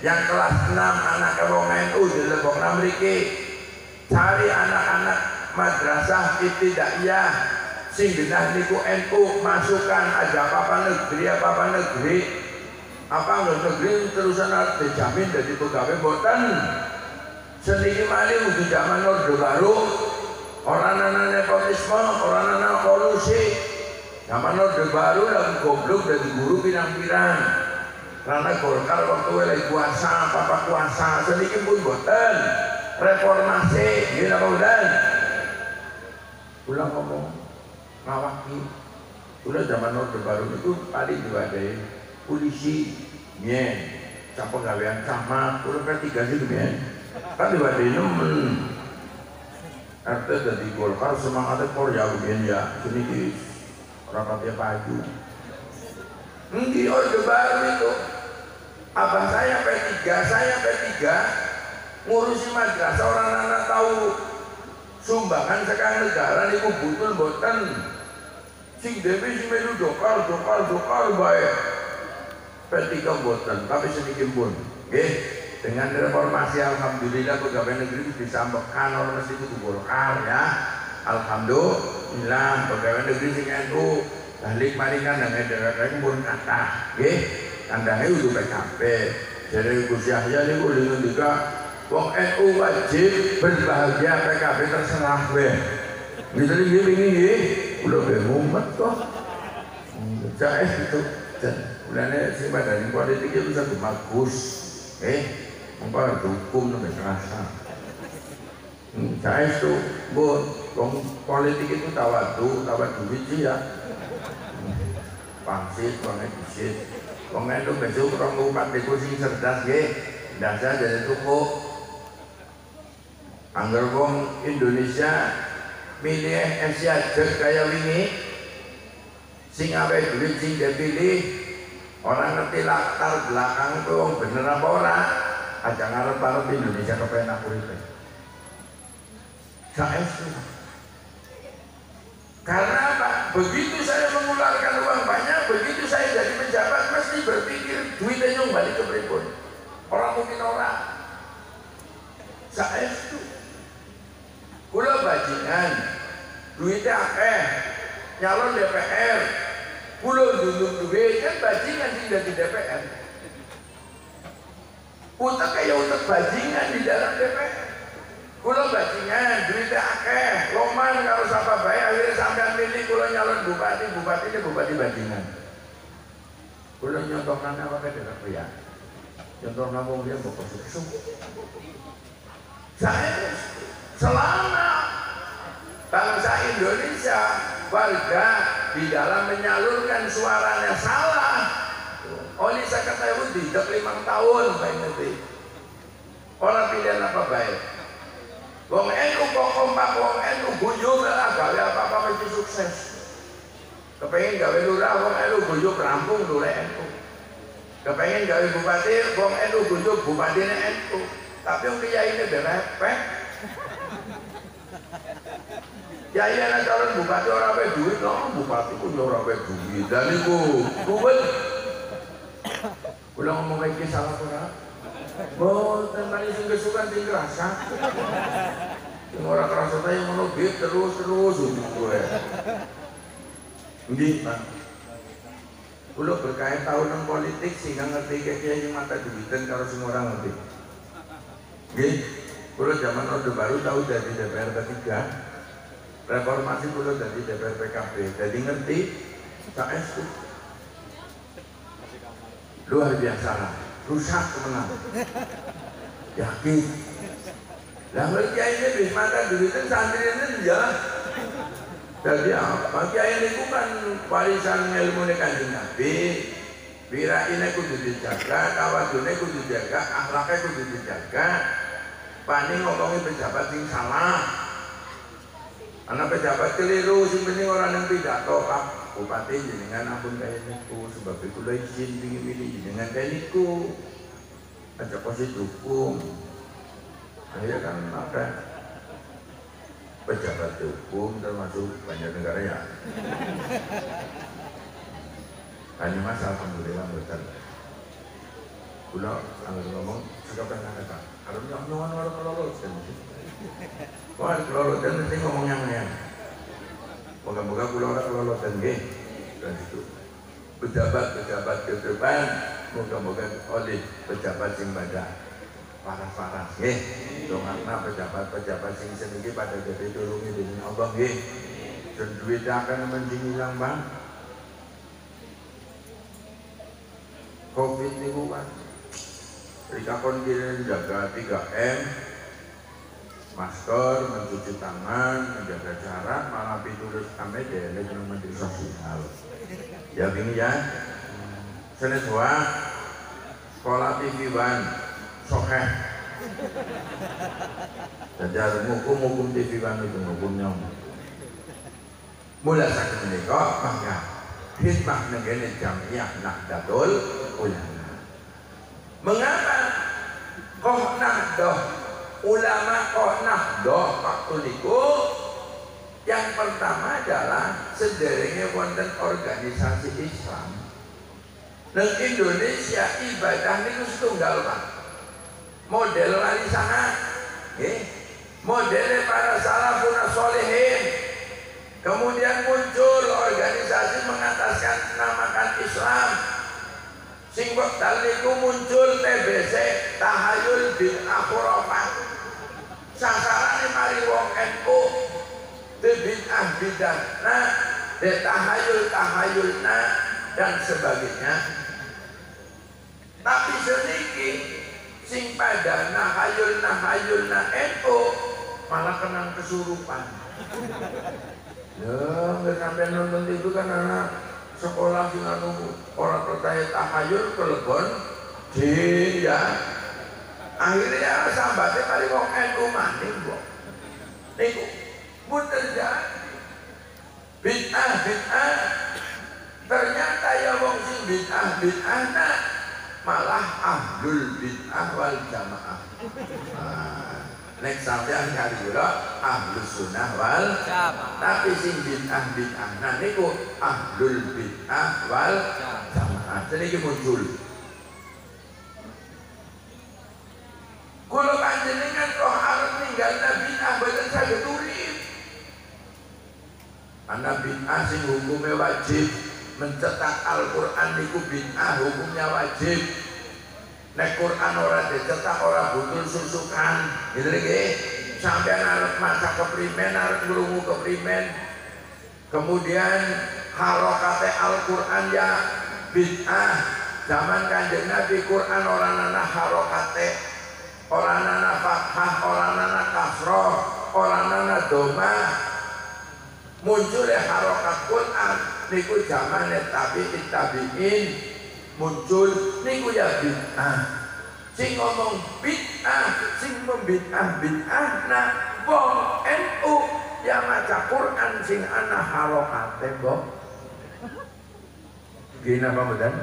yang kelas 6 anak wong NU di Lebokna mriki, cari anak-anak madrasah ibtidaiyah sing genah niku NU, masukkan aja apa negeri terusan dijamin jadi pegawai boten. Seniki malih udah zaman Orde Baru, orang anak nepotisme, orang anak kolusi. Zaman Orde Baru lagi goblok dari guru pirang-pirang. Karena Golkar waktu lagi kuasa, apa kuasa, sedikit pun boten reformasi, gila boten. Ulang ngomong, ngawaki, udah zaman Orde Baru itu paling diwadahi polisi, nyen, siapa gawean camat, udah P3 sih nyen, kan diwadahi nemen. Artinya dari Golkar semangatnya Polri ya, sedikit rapatnya paju. Di Orde Baru itu abang saya P3, ngurusi madrasah orang anak tahu sumbangan sekarang negara niku butuh boten sing dewi sing melu dokar baik petika boten tapi sedikit pun dengan reformasi alhamdulillah pegawai negeri bisa mekan orang mesti itu golkar ya alhamdulillah pegawai negeri sing NU balik maringan dengan daerah pun kata kandangnya udah PKP jadi Gus Yahya niku lho juga wong NU wajib berbahagia PKB terserah weh. Gitu ini udah bemumet kok. Saya itu ulane sing badan politik itu bisa bagus. Apa hukum namanya terasa. Saya itu wong politik itu tawadu duit sih ya. Pangsit, pangsit. Wong itu besok orang umat itu sing cerdas dasar dari tuku. Angger wong Indonesia milih Asia kayak ini sing awe duit sing dipilih orang ngerti latar belakang itu wong bener apa ora aja ngarep-arep Indonesia kepenak uripe saestu karena apa? Begitu saya mengeluarkan uang banyak begitu saya jadi pejabat mesti berpikir duitnya yang balik ke pripun orang mungkin orang saestu kula bajingan duitnya akeh nyalon DPR kula duduk duit kan bajingan sih dari DPR utak kayak utak bajingan di dalam DPR kula bajingan duitnya akeh loman kalau siapa baik akhirnya sampean milih kula nyalon bupati bupati bajingan kula nyontohkan apa kayak ya contoh nama dia pokok sukses saya selama bangsa Indonesia warga di dalam menyalurkan suaranya salah oleh saya kata di 5 tahun nanti orang pilihan apa baik wong NU kok kompak wong NU guyub lah gawe apa-apa mesti sukses kepengen gawe lurah wong NU guyub rampung lurah NU kepengen gawe bupati wong NU guyub bupati NU tapi wong kiai ini berepek ya iya lah calon bupati orang apa duit no bupati pun orang apa duit dan itu bukan udah ngomong lagi salah orang tentang ini kesukaan tinggi rasa yang orang kerasa yang menubit terus untuk gue ini pak udah berkait tahunan politik sehingga ngerti kayak yang mata duitan kalau semua orang ngerti gini udah zaman Orde Baru tahu dari DPR ketiga reformasi dulu dari DPR PKB jadi ngerti saestu luar biasa lah rusak kemenang yakin lah mereka ini bis mata duitan santri ini ya jadi apa kiai ini bukan warisan ilmu Kanjeng Nabi biraine kudu dijaga tawadune kudu dijaga akhlaknya kudu dijaga paling ngomongin pejabat sing salah anak pejabat keliru sing penting orang yang pidato pak bupati jenengan ampun kaya niku sebab itu lho izin pingin milih jenengan kaya niku aja posisi hukum akhirnya kan ada pejabat hukum termasuk banyak negara ya hanya masalah alhamdulillah betul kula anggar ngomong sekapan kata kalau nyong orang kelolot kan wah kelolot dan nanti ngomong yang moga-moga kula ora kelolotan nggih dan itu pejabat ke depan moga-moga oleh pejabat sing pada paras-paras nggih dongakna pejabat sing seniki pada gede tulungi dening Allah nggih dan duit akan menjing ilang bang Covid niku kan Rika kon jaga 3M masker, mencuci tangan, menjaga jarak, malah tulis kami dari Menteri Sosial. Ya gini ya, senes sekolah TV One, sokeh. Jajar hukum TV One itu hukumnya. Mulai saat menikah, maka khidmat negara Jamiah Nahdlatul Ulama. Mengapa kok Nahdlatul ulama kok Nahdoh waktu niku yang pertama adalah sederenge wonten organisasi Islam. Nang Indonesia ibadah niku setunggal Pak. Model warisan model para salafun sholihin. Kemudian muncul organisasi mengataskan namakan Islam. Sing wekdal niku muncul TBC Tahayul Bid'ah Khurafat. Sasarane mari wong NU bid'ah bid'ahna, tahayul-tahayulna dan sebagainya. Tapi sedikit sing pada nahayul-nahayulna NU malah kenang kesurupan. Ya, nggak sampai nonton itu kan anak sekolah sing anu orang percaya tahayul kelebon jin ya. Akhirnya sambatnya kali wong NU maning kok. Niku pun terjadi bid'ah ternyata ya wong sing bid'ah malah ahlul bid'ah wal jamaah. Nek sampean kira ahlus sunnah wal jamaah, tapi sing bid'ah niku ahlul bid'ah wal jamaah. Jadi muncul. Kalau panjenengan roh arep ninggalna bid'ah boten saged urip. Ana bid'ah sing hukumnya wajib, mencetak Al-Qur'an niku bid'ah hukumnya wajib. Nek Qur'an ora dicetak ora butuh susukan. Gitu nggih. Sampeyan arep maca keprimen, arep ngrungu keprimen. Kemudian harokate Al-Qur'an ya bid'ah. Zaman Kanjeng Nabi Qur'an ora ana harokate. Orang anak fathah, orang anak kasroh, orang anak doma. Muncul harokat Quran niku zamane tabi'in muncul niku ya bid'ah. Sing ngomong bid'ah, sing membid'ah nah wong NU yang maca Quran sing ana harokate mbok. Gini apa bedan?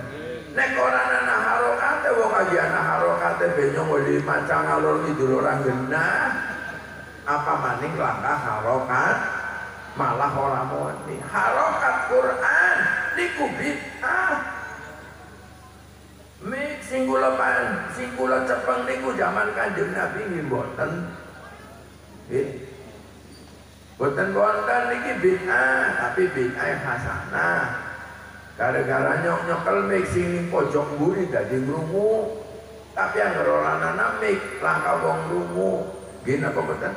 Nek orang anak harokate wong aja anak harokate benyong wali maca ngalor ngidul orang genah. Apa maning langkah harokat malah orang moni. Harokat Quran niku bid'ah. Mik singkula cepeng niku zaman Kanjeng Nabi nggih mboten. Nggih. Mboten wonten niki bid'ah, tapi bid'ah hasanah. Gara-gara nyokel mik sing pojok mburi dadi ngrungu. Tapi yang ora mik langka wong ngrungu. Nggih napa mboten?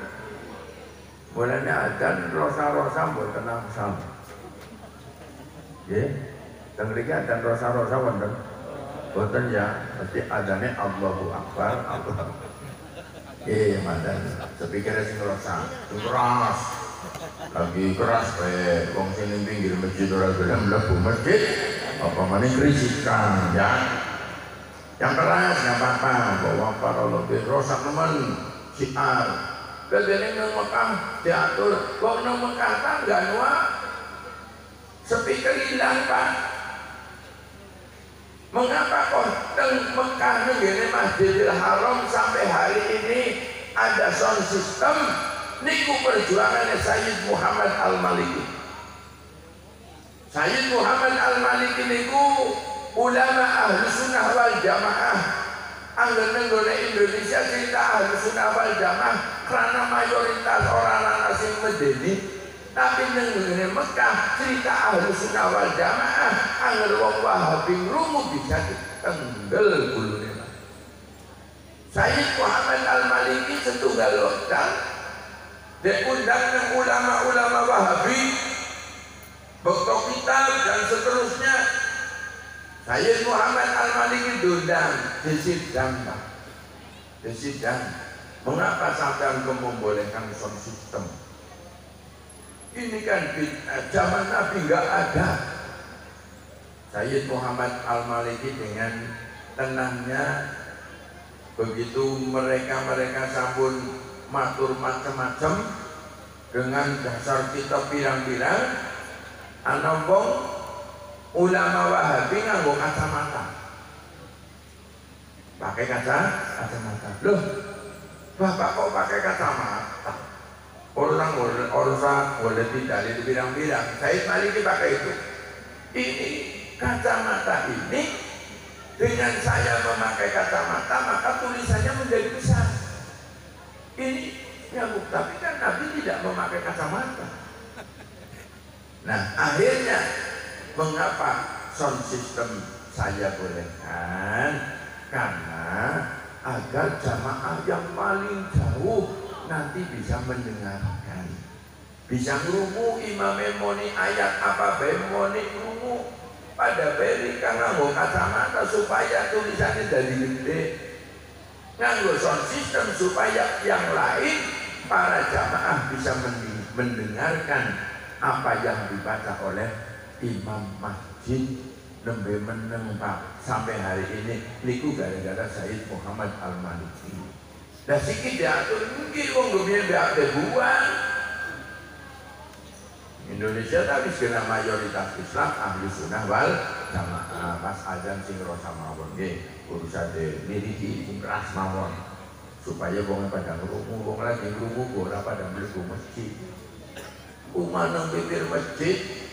Mulane adzan rosa-rosa mboten angsal. Nggih. Teng mriki adzan rosa-rosa wonten. Mboten ya, mesti adzane Allahu Akbar, Allah. Mandan sepikire sing rosa, keras. Lagi keras wong sing ning pinggir masjid ora gelem mlebu masjid apa maning krisikan ya. Yang keras enggak apa-apa, bawa para lebih rosak nemen siar. Bedene nang Mekah diatur, wong nang Mekah kan enggak nuwa. Speaker hilang Pak. Mengapa kok teng Mekah ngene Masjidil Haram sampai hari ini ada sound system? Niku perjuangannya Sayyid Muhammad Al-Maliki. Sayyid Muhammad Al-Maliki niku ulama ahli sunnah wal jamaah. Anggen nenggone Indonesia cerita ahli sunnah wal jamaah karena mayoritas orang sing medeni. Tapi nenggone Mekah cerita ahli sunnah wal jamaah. Angger wong Wahabi ngrumu bisa tenggel gulune. Sayyid Muhammad Al-Maliki setunggal wekdal diundang ulama-ulama Wahabi, Boktok Kitab dan seterusnya. Sayyid Muhammad Al-Maliki diundang di sidang, Pak. Di sidang. Mengapa sampai membolehkan sound system? Ini kan zaman Nabi nggak ada. Sayyid Muhammad Al-Maliki dengan tenangnya begitu mereka sampun matur macam-macam dengan dasar kita pirang-pirang ana wong ulama Wahabi nganggo kacamata. Pakai kacamata. Loh, Bapak kok pakai kacamata? Orang boleh tidak itu bilang-bilang. Said Maliki pakai itu. Ini kacamata ini dengan saya memakai kacamata maka tulisannya menjadi besar. Ini nyambung, tapi kan Nabi tidak memakai kacamata. Nah akhirnya mengapa sound system saya bolehkan? Karena agar jamaah yang paling jauh nanti bisa mendengarkan, bisa ngrungu imame moni ayat apa bae moni ngrungu pada beri karena mau kacamata supaya tulisannya dari gede, nganggo sound system supaya yang lain para jamaah bisa mendengarkan apa yang dibaca oleh imam masjid. Nembe meneng Pak sampai hari ini niku gara-gara Said Muhammad Al-Maliki. Lah sikit diatur mungkin wong dunia diatur buang. Indonesia tapi segala mayoritas Islam ahli sunnah wal jamaah. Pas azan sing rasa mawon nggih urusan miriki sing keras mawon supaya wong pada ngrungu, wong lagi ngrungu ora pada mlebu masjid. Umah nang bibir masjid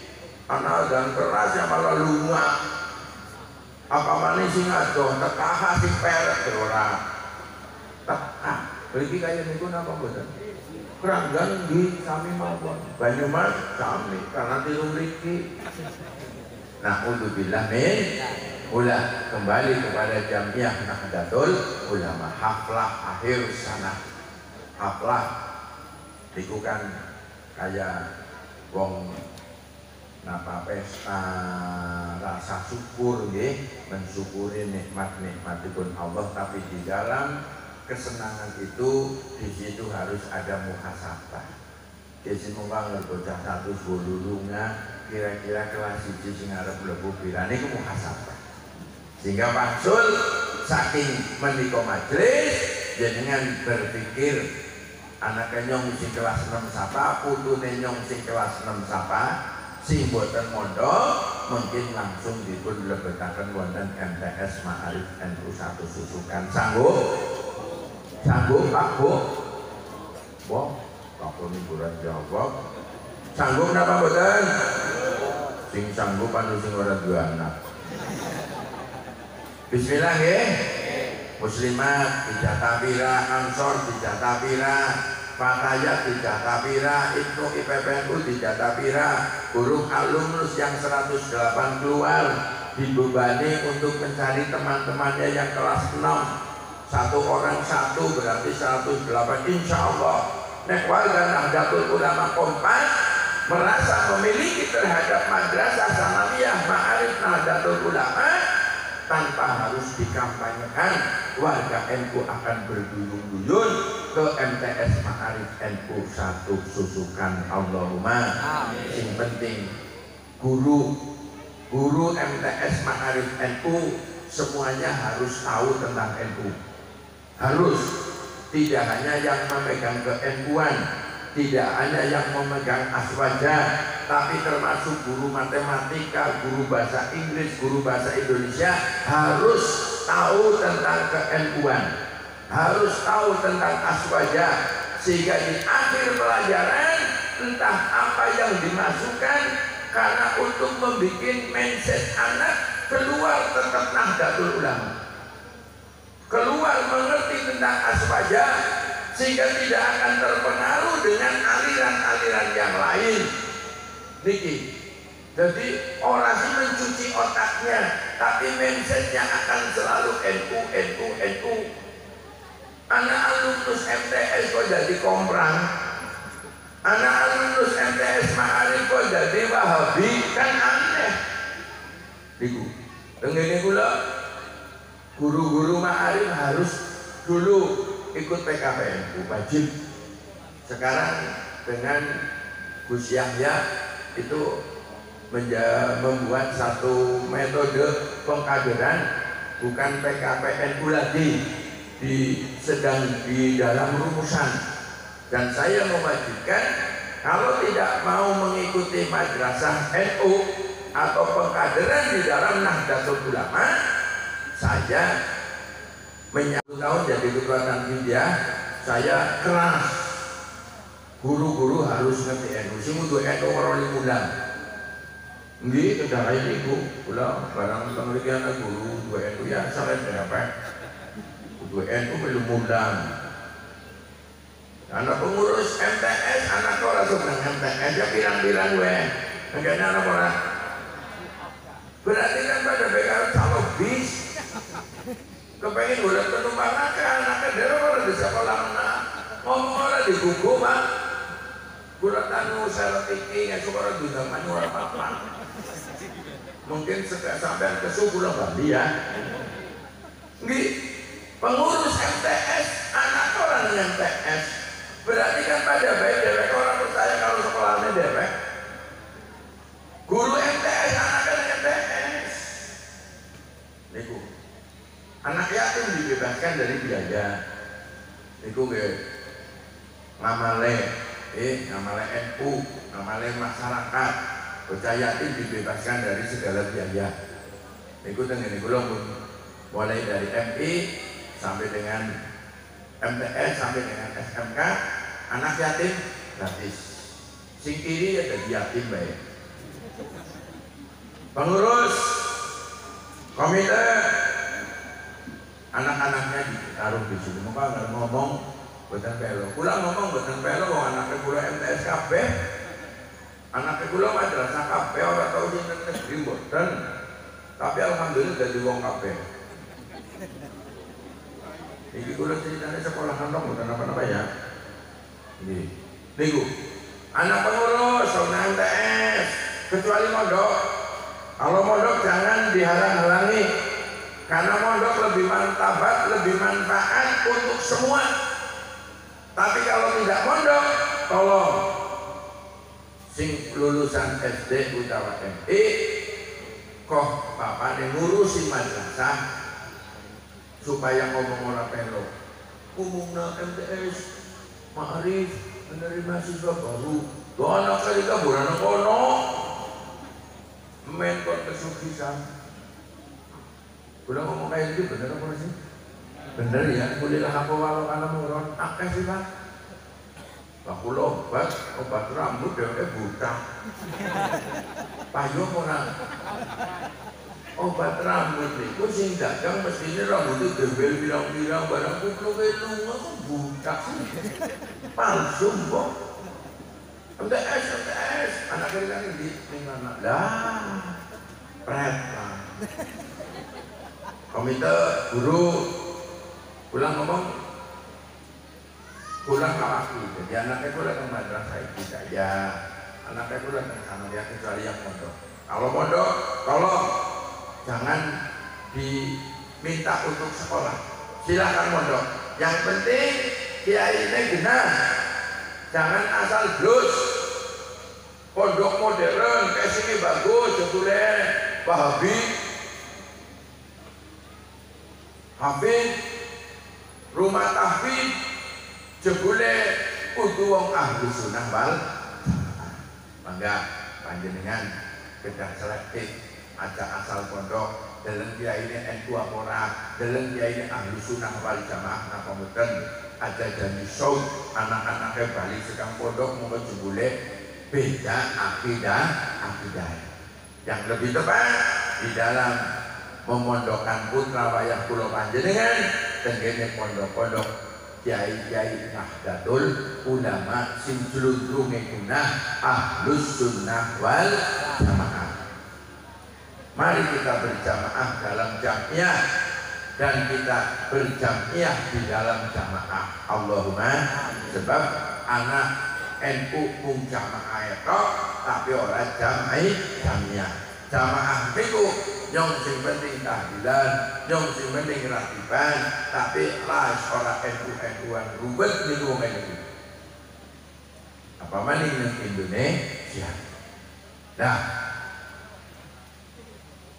ana dan kerasnya malah lunga. Apa manis sing adoh tekah sing peret ora. Tekah. Iki kaya niku napa mboten? Keranggan di sami mawon. Banyumas sami karena tiru mriki. Nah, udzubillah min ulah kembali kepada Jamiah Nahdlatul Ulama haflah akhir sana. Haflah niku kan kaya wong napa pesta rasa syukur nggih, mensyukuri nikmat-nikmatipun Allah, tapi di dalam kesenangan itu di situ harus ada muhasabah. Jadi mungkin bocah satu bululunga kira-kira kelas 1 sing arep mlebu pirane iku muhasabah. Sehingga maksud saking menika majelis jenengan berpikir anake nyong sing kelas 6 sapa, putune nyong sing kelas 6 sapa. Sing boten mondok mungkin langsung dipun lebetaken wonten MTS Ma'arif NU 1 Susukan. Sanggup? Sanggup Pak Bu? Wah, Pak Bu liburan jawab. Sanggup napa boten? Sing sanggup anu sing ora duwe anak. Bismillah nggih. Muslimat dijatah pira, Ansor dijatah pira, Fatayat dijatah pira, Ibnu IPPNU dijatah pira, guru alumnus yang 108 keluar dibebani untuk mencari teman-temannya yang kelas 6. Satu orang satu berarti 108. Insya Allah nek warga Nahdlatul Ulama kompak merasa memiliki terhadap madrasah Sanawiyah Ma'arif Nahdlatul Ulama, tanpa harus dikampanyekan warga NU akan berduyun-duyun ke MTS Ma'arif NU 1 Susukan. Allahumma yang penting guru MTS Ma'arif NU semuanya harus tahu tentang NU, harus, tidak hanya yang memegang ke NU-an, tidak hanya yang memegang aswaja, tapi termasuk guru matematika, guru bahasa Inggris, guru bahasa Indonesia harus tahu tentang ke-NU-an, harus tahu tentang aswaja, sehingga di akhir pelajaran entah apa yang dimasukkan karena untuk membuat mindset anak keluar tetap Nahdlatul Ulama, keluar mengerti tentang aswaja, sehingga tidak akan terpengaruh dengan aliran-aliran yang lain. Niki, jadi orang mencuci otaknya, tapi mindsetnya akan selalu NU. Anak alumnus MTS kok jadi komprang, anak alumnus MTS Ma'arif kok jadi Wahabi, kan aneh. Niku, tengene kula guru-guru Ma'arif harus dulu ikut PKPNU wajib. Sekarang dengan Gus Yahya itu membuat satu metode pengkaderan, bukan PKPNU lagi, sedang di dalam rumusan. Dan saya mewajibkan kalau tidak mau mengikuti madrasah NU atau pengkaderan di dalam Nahdlatul Ulama, saya menyambut tahun jadi ketua Tanfidiyah saya keras. Guru-guru harus ngerti NU. Sing kudu NU ora limunan. Nggih, kedah niku kula barang teng mriki ana guru duwe NU ya salen berapa. Kudu NU melu mulan. Anak pengurus MTS, anak ora seneng MTS ya pirang-pirang wae. Enggaknya anak ora. Berarti kan pada BKR calon bis. Kepengen golek penumpang akeh anake dhewe ora di sekolah mana. Ngomong ora di buku, Pak. Kula tanu syarat iki ya syukur diundang manyu ora apa-apa. Mungkin sampai ke kula Bali ya. Nggih. Pengurus MTS, anak orang MTS. Berarti kan pada baik dewek orang percaya kalau sekolahnya dewek. Guru MTS, anaknya MTS. Niku. Anak yatim dibebaskan dari biaya. Niku ge ngamale NU, ngamale masyarakat. Bocah yatim dibebaskan dari segala biaya. Niku tengene kula mulai dari MI sampai dengan MTS sampai dengan SMK, anak yatim gratis. Sing kiri ya jadi yatim baik. Pengurus komite anak-anaknya ditaruh di sini. Muka nggak ngomong buatan pelo. Kula ngomong buatan pelo, anaknya kula MTS KB, anaknya kula madrasah KB orang tahu di negeri buatan. Tapi alhamdulillah jadi wong KB. Ini kula ceritanya sekolah kantong bukan apa-apa ya. Ini, niku anak pengurus, saudara MTS, kecuali mondok. Kalau mondok jangan dihalang-halangi, karena mondok lebih martabat, lebih manfaat untuk semua. Tapi kalau tidak mondok, tolong sing lulusan SD utawa MI, kok bapak ngurusin madrasah. Supaya ngomong orang pelo umumnya MTS Ma'arif menerima siswa baru doa anak kali kaburan kono main kon kesukisan. Udah ngomong kayak gitu bener apa sih? Bener ya, bolehlah apa walau alam nguron akeh sih Pak. Aku obat rambut dia buta payung orang obat rambut itu sing dagang mestinya rambut itu gembel bilang-bilang barang kupluk-kupluk aku buta palsu kok. MTS anak kalian ini mana lah pret lah komite guru pulang ngomong pulang kawaki jadi anaknya pulang ke madrasah itu saja anaknya pulang ke sana dia kecuali yang mondok. Kalau mondok tolong jangan diminta untuk sekolah, silakan mondok. Yang penting kiai ini genah, jangan asal blus. Pondok modern kayak sini bagus, jebule Wahabi, Habib, rumah tahfidz, jebule kudu wong ahli sunnah wal mangga panjenengan kedah selektif aja asal pondok dalam dia ini NU apora dalam dia ini ahli sunnah wal jamaah napa mboten aja jadi show anak-anaknya balik sedang pondok mau jebule beda akidah yang lebih tepat di dalam memondokkan putra wayah kula panjenengan tenggene pondok-pondok kiai-kiai Nahdlatul Ulama sing jludrunge gunah ahlus sunnah wal jamaah. Mari kita berjamaah dalam jamiah dan kita berjamiah di dalam jamaah. Allahumma sebab anak NU mung jamaah itu tapi orang jamiah. Jamaah itu yang sing penting tahlilan, yang sing penting ratiban, tapi las orang NU-NU-an rubet niku wong iki. Apa maning nang Indonesia. Nah,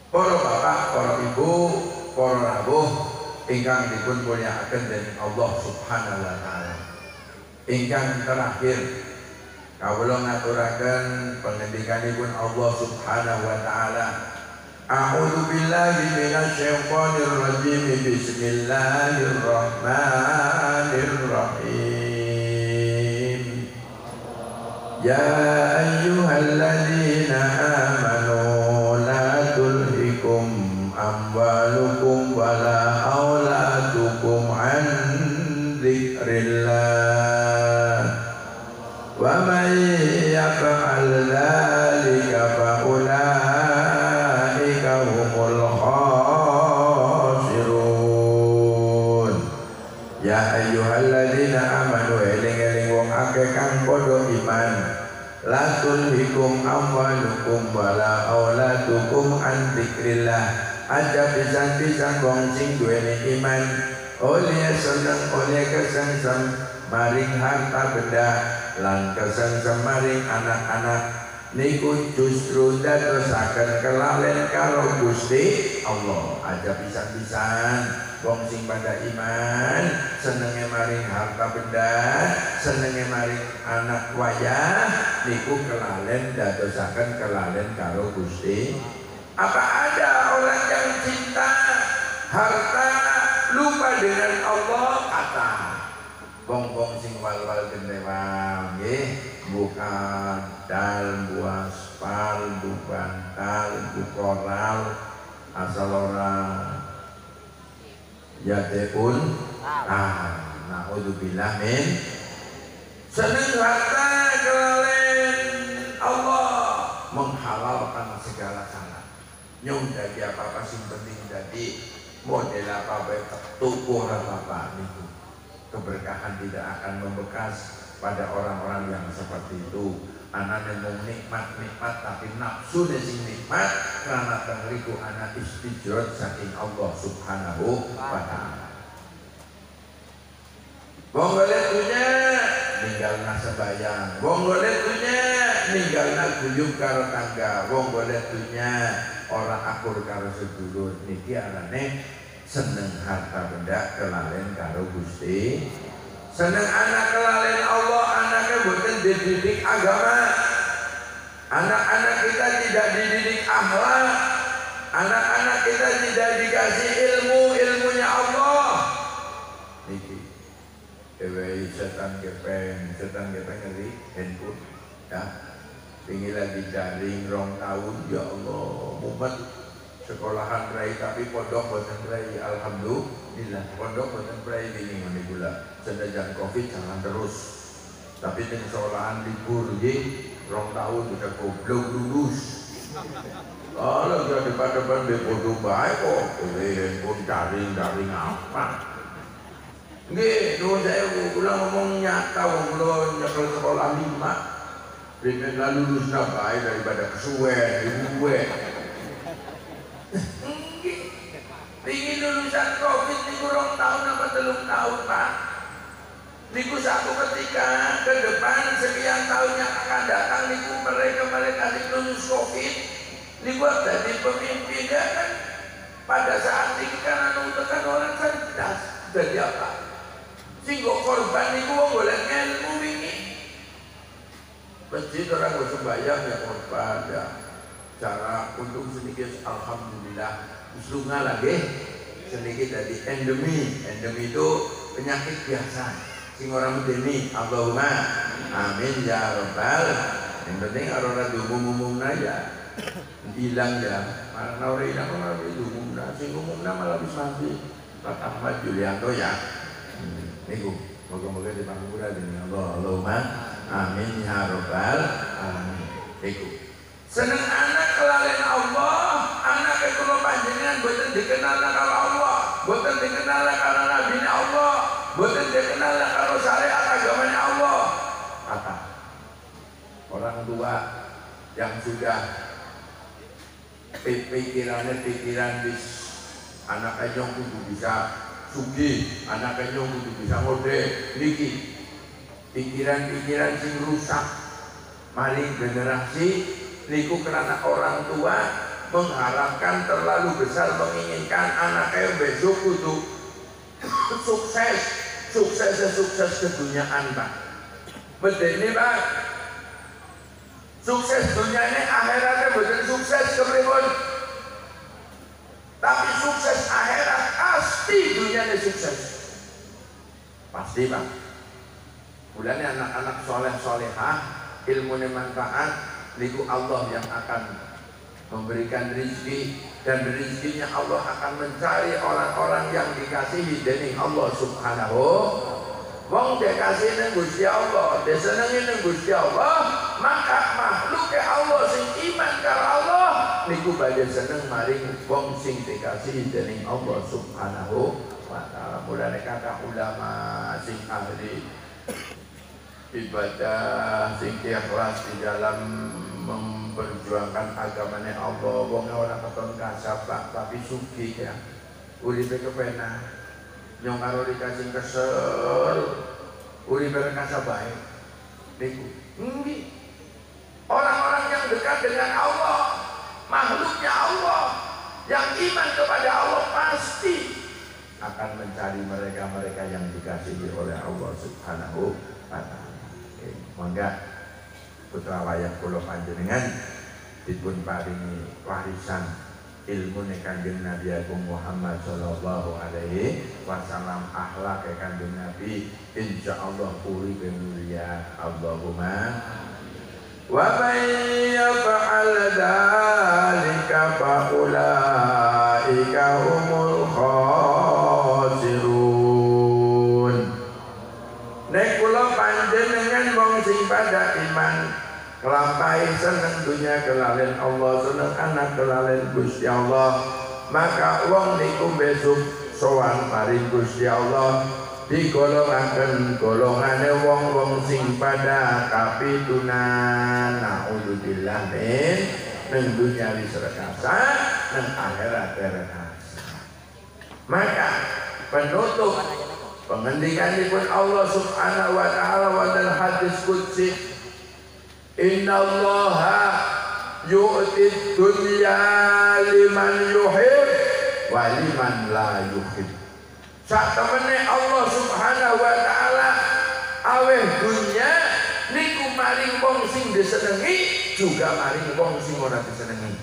para bapak, para ibu, para rawuh ingkang dipun mulyakaken dening Allah Subhanahu wa taala. Ingkang terakhir kawula ngaturaken pangendikanipun Allah Subhanahu wa taala. A'udzu billahi minasyaitonir rajim. Bismillahirrahmanirrahim. Ya ayyuhalladzina amanu la tulhikum amwalukum wala auladukum an dzikrillah wa man yaf'al dzalika fa ulaika humul khasirun. Ya ayyuhalladzina amanu eling-eling wong akeh kang padha iman la tulhikum amwalukum wala auladukum an dzikrillah aja pisan-pisan wong sing duweni iman oleh seneng oleh kesengsem maring harta benda lan kesengsem maring anak-anak niku justru dadosaken kelalen karo Gusti Allah. Aja pisan-pisan wong sing pada iman senenge maring harta benda senenge maring anak wayah niku kelalen dadosaken kelalen karo Gusti. Apa ada orang yang cinta harta lupa dengan Allah? Kata wong-wong sing wal-wal gendewang nggih bukan dal buas pal bu bantal bu koral asal ora yateun naudzubillah min seneng harta kelalen Allah menghalalkan segala cara nyong dadi apa-apa sing penting dadi model apa-apa tukuh apa-apa niku keberkahan tidak akan membekas pada orang-orang yang seperti itu. Anak yang nikmat-nikmat tapi nafsu sing nikmat karena tengriku anak istijrot saking Allah subhanahu wa ta'ala. Wong golek dunya ninggalna sebayang, wong golek dunya ninggalna guyub karo tangga, wong golek dunya ora akur karo sedulur. Niki arane seneng harta benda kelalen karo Gusti. Seneng anak kelalen Allah, anaknya bukan dididik agama. Anak-anak kita tidak dididik akhlak. Anak-anak kita tidak dikasih ilmunya Allah. Niki, setan gepeng ngeri handphone. Ya, tinggi lagi jaring rong tahun. Ya Allah, mumet sekolahan rai tapi pondok boten rai. Alhamdulillah pondok boten rai ini ngene gula. Senajan Covid jangan terus. Tapi ning sekolahan libur nggih rong tahun udah goblok lulus. Kalau dia depan-depan dia bodoh baik kok. Handphone daring apa? Nggih, nuwun saya kula ngomong nyata wong kula nyekel sekolah 5. Dengan lulus baik daripada kesuwen ibu. Ingin lulusan Covid niku rong tahun apa 3 tahun Pak. Niku satu ketika ke depan sekian tahun yang akan datang niku mereka sing lulus Covid niku jadi pemimpin ya kan. Pada saat ini kan anu tekan orang cerdas jadi apa? Singgo korban niku wong golek ilmu wingi. Masjid orang sembahyang ya korban ya. Cara untuk sedikit alhamdulillah uslunga lagi sedikit dari endemi itu penyakit biasa sing orang medeni Allahumma amin ya rabbal yang penting orang diumum aja hilang ya karena orang hilang orang diumumna sing umumna malah bisa mati Pak Ahmad Julianto ya niku moga-moga dipanggura dengan Allah Allahumma amin ya rabbal alamin niku. Seneng anak kelalen Allah, anak itu panjenengan boten dikenal karo Allah, boten dikenal karo Nabi Allah, boten dikenal karo syariat agamanya Allah. Kata orang tua yang sudah pikiran bis anak nyong kudu bisa sugih, anak nyong kudu bisa ngode niki pikiran sing rusak maring generasi niku karena orang tua mengharapkan terlalu besar menginginkan anaknya besok kudu sukses keduniaan Pak. Bedene Pak. Sukses dunia ini akhiratnya bukan sukses kepripun. Tapi sukses akhirat pasti dunia ini sukses. Pasti Pak. Mulane anak-anak soleh solehah ilmu manfaat, niku Allah yang akan memberikan rezeki, dan rezekinya Allah akan mencari orang-orang yang dikasihi dening Allah Subhanahu. Wong dikasih nang Gusti Allah, disenengi nang Gusti Allah, maka makhluk Allah sing iman karo Allah niku badhe seneng maring wong sing dikasih dening Allah Subhanahu wa taala. Mulane kata ulama sing ahli ibadah, sing ikhlas di dalam memperjuangkan agamanya Allah, wong ora keton kasab tapi sugih ya. Uripe kepenak. Nyong karo dikasih kesel, uripe kasab bae. Niku. Nggih. Orang-orang yang dekat dengan Allah, makhluknya Allah, yang iman kepada Allah pasti akan mencari mereka-mereka yang dikasihi oleh Allah Subhanahu wa taala. Mangga putra wayang kula panjenengan dipun paringi warisan ilmu Kanjeng Nabi Agung Muhammad sallallahu alaihi wasallam, akhlak Kanjeng Nabi, insyaallah puri mulia. Allahumma wa may yaf'al dzalika fa ulaika humul khasirun. Nek kula panjenengan wong sing pada iman kelampai seneng dunia kelalen Allah, seneng anak kelalen Gusti Allah, maka wong niku besok sowan maring Gusti Allah digolongaken golongane wong-wong sing pada kapitunan. Naudzubillah min nang dunia wis rekasa, nang akhirat rekasa. Maka penutup pengendikanipun Allah Subhanahu wa taala wonten hadis qudsi, innallaha yu'tid dunya liman yuhib wa liman la yuhib. Sak temene Allah Subhanahu wa taala aweh dunya niku maring wong sing disenengi, juga maring wong sing ora disenengi.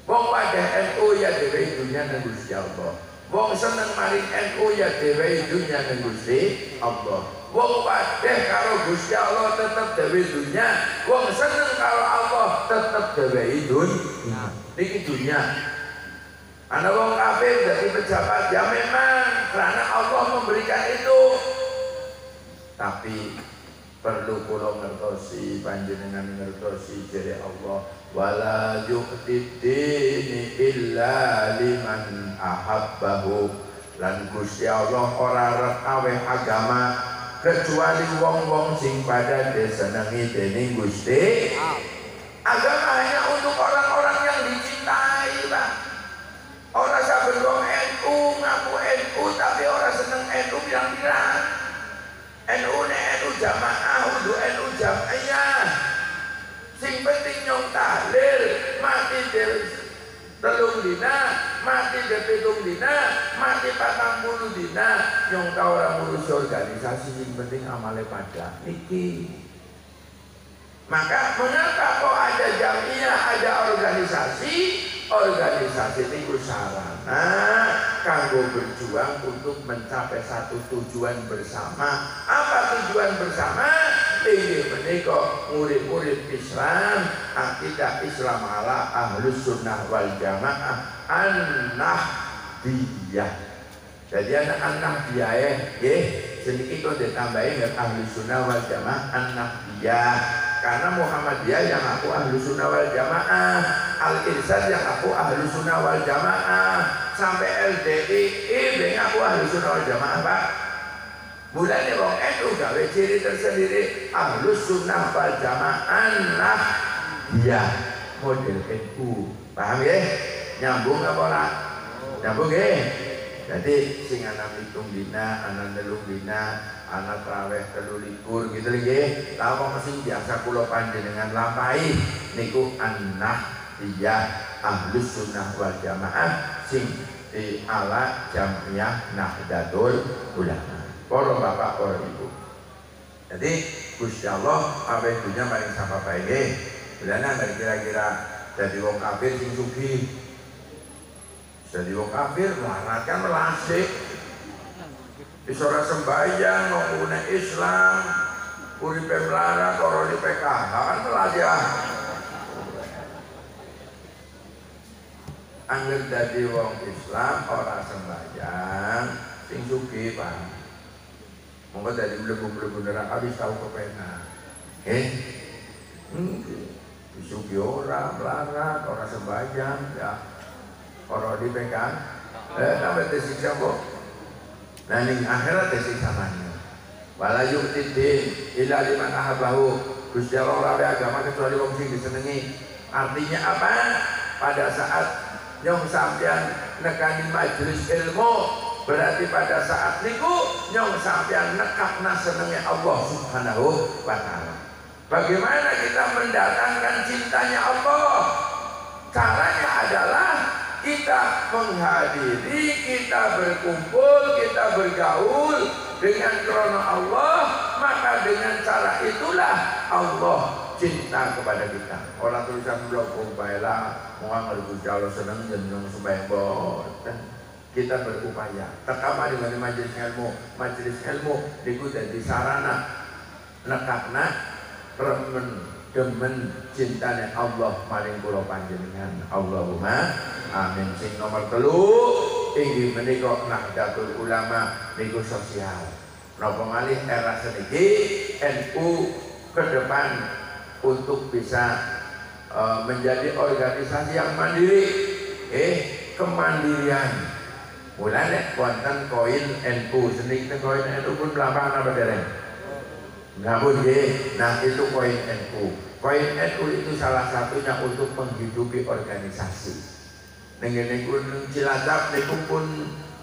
Wong pada NU ya dhewe dunya nang Gusti Allah. Wong seneng maring NU ya dhewe dunya nang Gusti Allah. Wong padeh karo Gusti Allah tetep dhewe dunya, wong seneng karo Allah tetep dhewe dunya. Niki dunya. Ana wong kafir dadi pejabat ya memang karena Allah memberikan itu. Tapi perlu kula ngertosi, panjenengan ngertosi jere Allah, wala yu'tid dini illa liman ahabbahu. Lan Gusti Allah ora arep aweh agama kecuali wong-wong sing pada disenengi dening Gusti. Agama hanya untuk orang-orang yang dicintai, Pak. Orang saben wong NU ngaku NU tapi orang seneng NU pirang-pirang. NU ne NU jamaah, udu NU jamaah. Sing penting nyong tahlil, mati telung dina, mati pitung dina, mati 40 dina, nyong ta ora ngurus organisasi, sing penting amale pada niki. Maka mengapa kok ada jamiah, ada organisasi? Organisasi niku sarana kanggo berjuang untuk mencapai satu tujuan bersama. Apa tujuan bersama? Inggih menika murid-murid Islam, akidah Islam ala Ahlus Sunnah wal Jamaah an-Nahdiyah. Jadi an-Nahdiyah nggih sedikit kok ditambahin dengan Ahlus Sunnah wal Jamaah an-Nahdiyah. Karena Muhammadiyah yang aku Ahlus Sunnah wal Jamaah, Al-Irsyad yang aku Ahlus Sunnah wal Jamaah, sampai LDII yang aku Ahlus Sunnah wal Jamaah, Pak. Mulanya wong NU gawe ciri tersendiri Ahlus Sunnah wal Jamaah Nahdiyah model NU. Paham ya? Nyambung apa ora? Nyambung ya? Jadi sing anak pitung dina, anak telung dina, anak traweh 23 gitu nggih. Lah wong sing biasa kula panjenengan lampahi niku an-Nahdiyah Ahlus Sunnah wal Jamaah sing di ala Jamiah Nahdlatul Ulama. Para bapak, para ibu. Jadi Gusti Allah aweh dunya maring sapa bae nggih. Belana kira-kira jadi wong kafir sing sugih. Jadi wong kafir melarat kan melasik. Isora sembahyang ngomongin Islam, uripe melarat ora di PKH kan pelajar. Angger dadi wong Islam ora sembahyang sing sugih Pak. Monggo dadi mlebu-mlebu neraka wis tau kepenak. Sugih ora melarat ora sembahyang ya. Ora di PKH. Tambah disiksa kok. Nah ning akhirat disiksa maneh. Wala yu'tidin illa liman ahabbahu. Gusti Allah ora agama kecuali wong sing disenengi. Artinya apa? Pada saat nyong sampean nekani majelis ilmu, berarti pada saat niku nyong sampean nekapna senenge Allah Subhanahu wa taala. Bagaimana kita mendatangkan cintanya Allah? Caranya adalah kita menghadiri, kita berkumpul, kita bergaul dengan krono Allah, maka dengan cara itulah Allah cinta kepada kita. Orang tulisan blog umpailah mau ngerti Allah senang jeneng sembahyang boten. Kita berupaya terutama di majelis ilmu niku dadi sarana nekapna demen cintane Allah maring kula panjenengan. Allahumma amin. Sing nomor 3 inggih menika Nahdlatul Ulama niku sosial. Napa malih era seniki NU ke depan untuk bisa menjadi organisasi yang mandiri. Kemandirian. Mulane wonten koin NU senik koin NU pun mlampah napa dereng? Ngapun nggih. Nah itu koin NU. Koin NU itu salah satunya untuk menghidupi organisasi. Nengene Gunung Cilacap niku pun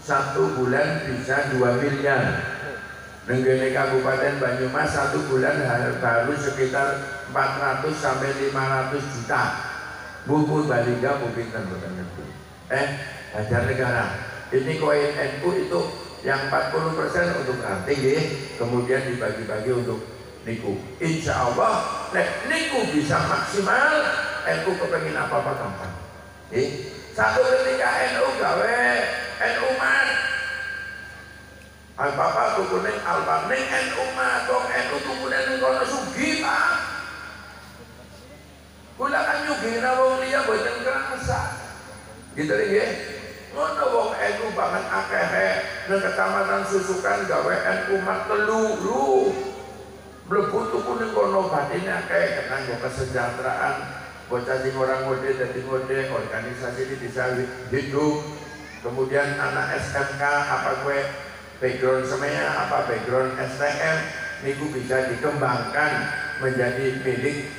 1 bulan bisa 2 miliar. Nengene Kabupaten Banyumas 1 bulan baru sekitar 400 sampai 500 juta. Buku Baliga mungkin boten ngerti. Hajar negara. Ini koin NU itu yang 40% untuk ranting kemudian dibagi-bagi untuk niku. Insya Allah niku bisa maksimal. NU kepengen apa-apa gampang. Satu ketika NU gawe NU mat apa-apa tukuning alban ning NU mat wong NU tukuning kono sugih Pak. Kula kan nyugihna wong liya boten kerasa. Gitu nggih. Ngono wong NU banget akehe nang Kecamatan Susukan gawe NU mat 3 lu. Mlebu tukuning kono batine akeh kanggo kesejahteraan bocah sing orang ngode dadi ngode, organisasi ini bisa hidup. Kemudian anak SMK apa gue background semenya apa background STM niku bisa dikembangkan menjadi milik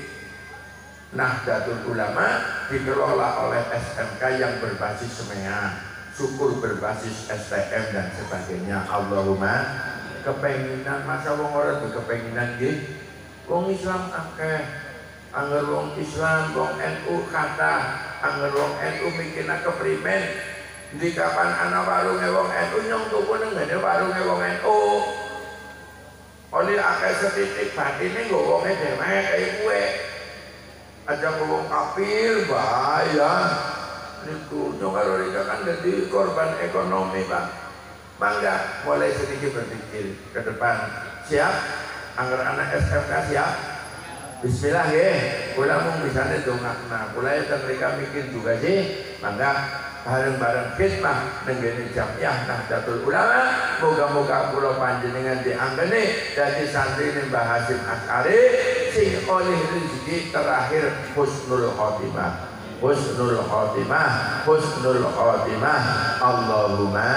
Nahdlatul Ulama, dikelola oleh SMK yang berbasis semenya, syukur berbasis STM dan sebagainya. Allahumma kepenginan masa wong ora kepenginan nggih. Wong Islam akeh. Angger wong Islam, wong NU kata, angger wong NU mikirna keprimen. Di kapan ana warunge wong NU nyong tuku nang ngene warunge wong NU. Oleh akeh setitik batine nggo wonge dhewe kaya kuwe. Aja wong kafir bahaya. Niku nyong karo rika kan dadi korban ekonomi, Pak. Mangga mulai sedikit berpikir ke depan. Siap? Angger anak SMK siap? Bismillah nggih, kula mung bisane dongakna. Kula yen mereka mikir juga sih, mangga bareng-bareng khidmah nang ngene Jamiah Nahdlatul Ulama. Moga-moga kula panjenengan dianggene dadi santri Mbah Hasyim Asy'ari sing oleh rezeki terakhir husnul khotimah. Husnul khotimah, husnul khotimah. Allahumma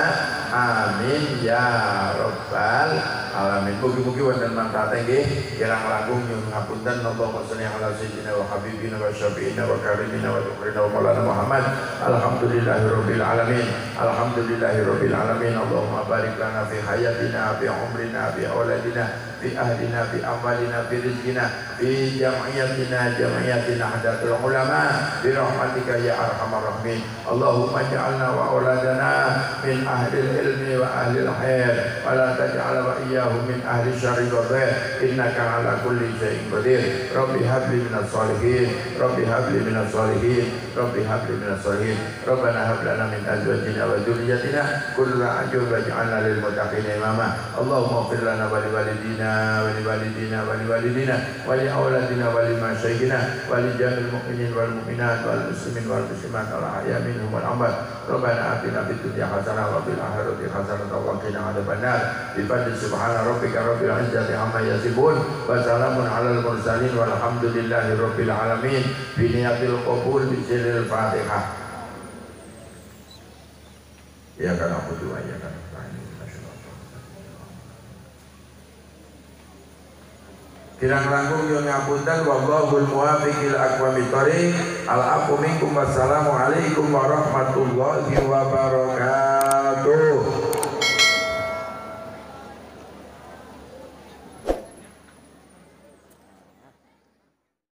amin ya rabbal alamin. Mugi-mugi wonten manfaate nggih. Kirang langkung nyuwun ngapunten. Allahumma sholli ala sayyidina wa habibina wa syafi'ina wa karimina wa tuqrina wa maulana Muhammad. Alhamdulillahirabbil alamin. Alhamdulillahirabbil alamin. Allahumma barik lana fi hayatina, fi umrina, fi auladina, fi ahlina, fi amalina, fi rizqina, fi jam'iyatina, jam'iyatina Nahdlatul Ulama bi rahmatika ya arhamar rahimin. Allahumma ja'alna wa auladana min ahli ilmi wa ahli khair wa la taj'al wa iyyahum min ahli syarri wa dhair innaka ala kulli syai'in qadir. Rabbi habli minas solihin, Rabbi habli minas solihin, Rabbi habli minas solihin. Rabbana hab lana min azwajina wa dzurriyyatina qurrata a'yun waj'alna lil muttaqina imama. Allahumma ighfir lana wa li walidina wa li walidina wa li walidina wa li auladina wa li masyayikhina wa li jami'il mu'minin wal mu'minat wal muslimin wal muslimat al ahya minhum wal amwat. Rabbana atina fid dunya hasanah wa fil akhirati hasanah wa qina adzabannar. Bi fadli subhana rabbika rabbil izzati amma yasifun wa salamun alal mursalin walhamdulillahi rabbil alamin. Bi niyatil qabul bi sirril Fatihah. Ya kan aku doa ya kan. Kirang langkung yo ngapunten wallahul muwaffiq ila aqwamit thoriq. Al-afu minkum wassalamu alaikum warahmatullahi wabarakatuh.